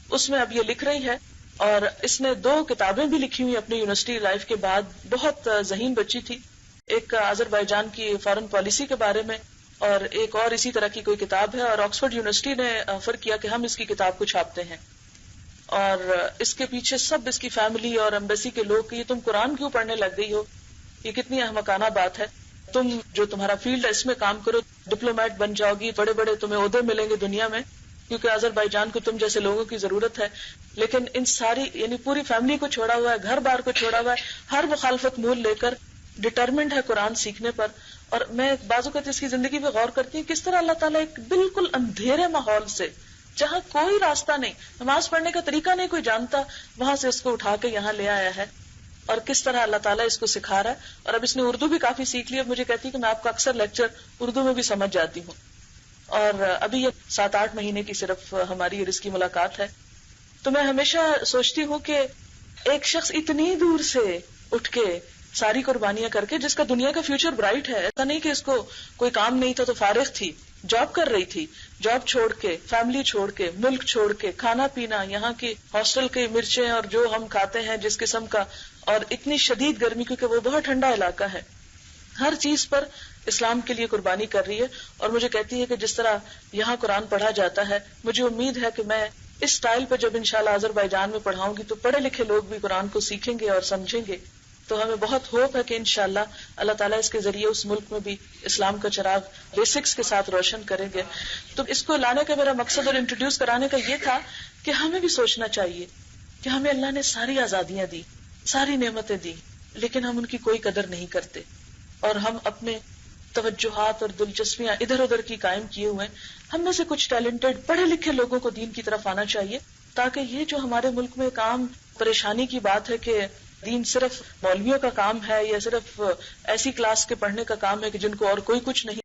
اس میں اب یہ لکھ رہی ہے. اور اس نے 2 کتابیں بھی لکھی ہوئی اپنی یونیورسٹی لائف کے بعد. بہت ذہین بچی تھی. ایک آذربائیجان کی فارن پالیسی کے بارے میں اور ایک اور اسی طرح کی کوئی کتاب ہے, اور آکسفورڈ یونیورسٹی نے آفر کیا کہ ہم اس کی کتاب کو چھاپتے ہیں. اور اس کے پیچھے سب اس کی فیملی اور ایمبیسی کے لوگ کہ یہ تم قرآن کیوں پڑھنے لگ گئی ہو, یہ کتنی احمقانہ بات ہے. تم جو تمہارا فیلڈ ہے اس میں کام کرو, ڈپلومیٹ بن جاؤ گی, بڑے بڑے تمہیں عہدے ملیں گے دنیا میں, کیونکہ آذربائیجان کو تم جیسے لوگوں کی ضرورت ہے. لیکن ان ساری یعنی پوری فیملی کو چھوڑا ہوا ہے, گھر بار کو چھوڑا ہوا ہے, ہر مخالفت مول لے کر ڈٹرمنڈ ہے قرآن سیکھنے پر. اور میں بعض اوقات اس کی زندگی پہ غور کرتی ہوں کس طرح اللہ تعالیٰ ایک بالکل اندھیرے ماحول سے, جہاں کوئی راستہ نہیں, نماز پڑھنے کا طریقہ نہیں کوئی جانتا, وہاں سے اس کو اٹھا کے یہاں لے آیا ہے. اور کس طرح اللہ تعالیٰ اس کو سکھا رہا ہے. اور اب اس نے اردو بھی کافی سیکھ لی. اور مجھے کہتی ہے کہ میں آپ کا اکثر لیکچر اردو میں بھی سمجھ جاتی ہوں. اور ابھی یہ 7-8 مہینے کی صرف ہماری اور اس کی ملاقات ہے. تو میں ہمیشہ سوچتی ہوں کہ ایک شخص اتنی دور سے اٹھ کے ساری قربانیاں کر کے, جس کا دنیا کا فیوچر برائٹ ہے, ایسا نہیں کہ اس کو کوئی کام نہیں تھا تو فارغ تھی, جاب کر رہی تھی, جاب چھوڑ کے, فیملی چھوڑ کے, ملک چھوڑ کے, کھانا پینا, یہاں کی ہاسٹل کی مرچیں اور جو ہم کھاتے ہیں جس قسم کا, اور اتنی شدید گرمی کیونکہ وہ بہت ٹھنڈا علاقہ ہے, ہر چیز پر اسلام کے لیے قربانی کر رہی ہے. اور مجھے کہتی ہے کہ جس طرح یہاں قرآن پڑھا جاتا ہے, مجھے امید ہے کہ میں اس سٹائل پہ جب انشاءاللہ آذربائیجان میں پڑھاؤں گی تو پڑھے لکھے لوگ بھی قرآن کو سیکھیں گے اور سمجھیں گے. تو ہمیں بہت ہوپ ہے کہ انشاءاللہ اللہ تعالیٰ اس کے ذریعے اس ملک میں بھی اسلام کا چراغ بیسکس کے ساتھ روشن کریں گے. تو اس کو لانے کا میرا مقصد اور انٹروڈیوس کرانے کا یہ تھا کہ ہمیں بھی سوچنا چاہیے کہ ہمیں اللہ نے ساری آزادیاں دی, ساری نعمتیں دی, لیکن ہم ان کی کوئی قدر نہیں کرتے, اور ہم اپنے توجہات اور دلچسپیاں ادھر ادھر کی قائم کیے ہوئے. ہم میں سے کچھ ٹیلنٹڈ پڑھے لکھے لوگوں کو دین کی طرف آنا چاہیے, تاکہ یہ جو ہمارے ملک میں ایک عام پریشانی کی بات ہے کہ دین صرف مولویوں کا کام ہے یا صرف ایسی کلاس کے پڑھنے کا کام ہے کہ جن کو اور کوئی کچھ نہیں,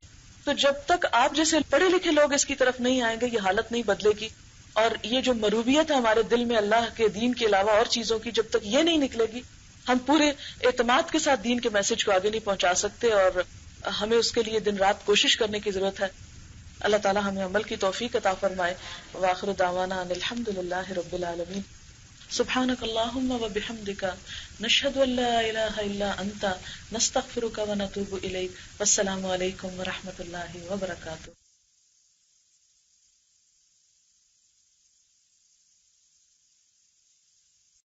تو جب تک آپ جیسے پڑھے لکھے لوگ اس کی طرف نہیں آئیں گے یہ حالت نہیں بدلے گی. اور یہ جو مروبیت ہے ہمارے دل میں اللہ کے دین کے علاوہ اور چیزوں کی, جب تک یہ نہیں نکلے گی ہم پورے اعتماد کے ساتھ دین کے میسج کو آگے نہیں پہنچا سکتے, اور ہمیں اس کے لیے دن رات کوشش کرنے کی ضرورت ہے. اللہ تعالی ہمیں عمل کی توفیق عطا فرمائے. وآخر دعوانا ان الحمدللہ رب العالمین. سبحانک اللہم وبحمدک نشہد ان لا الہ الا انت نستغفرک ونتوب الیک. والسلام علیکم ورحمۃ اللہ وبرکاتہ.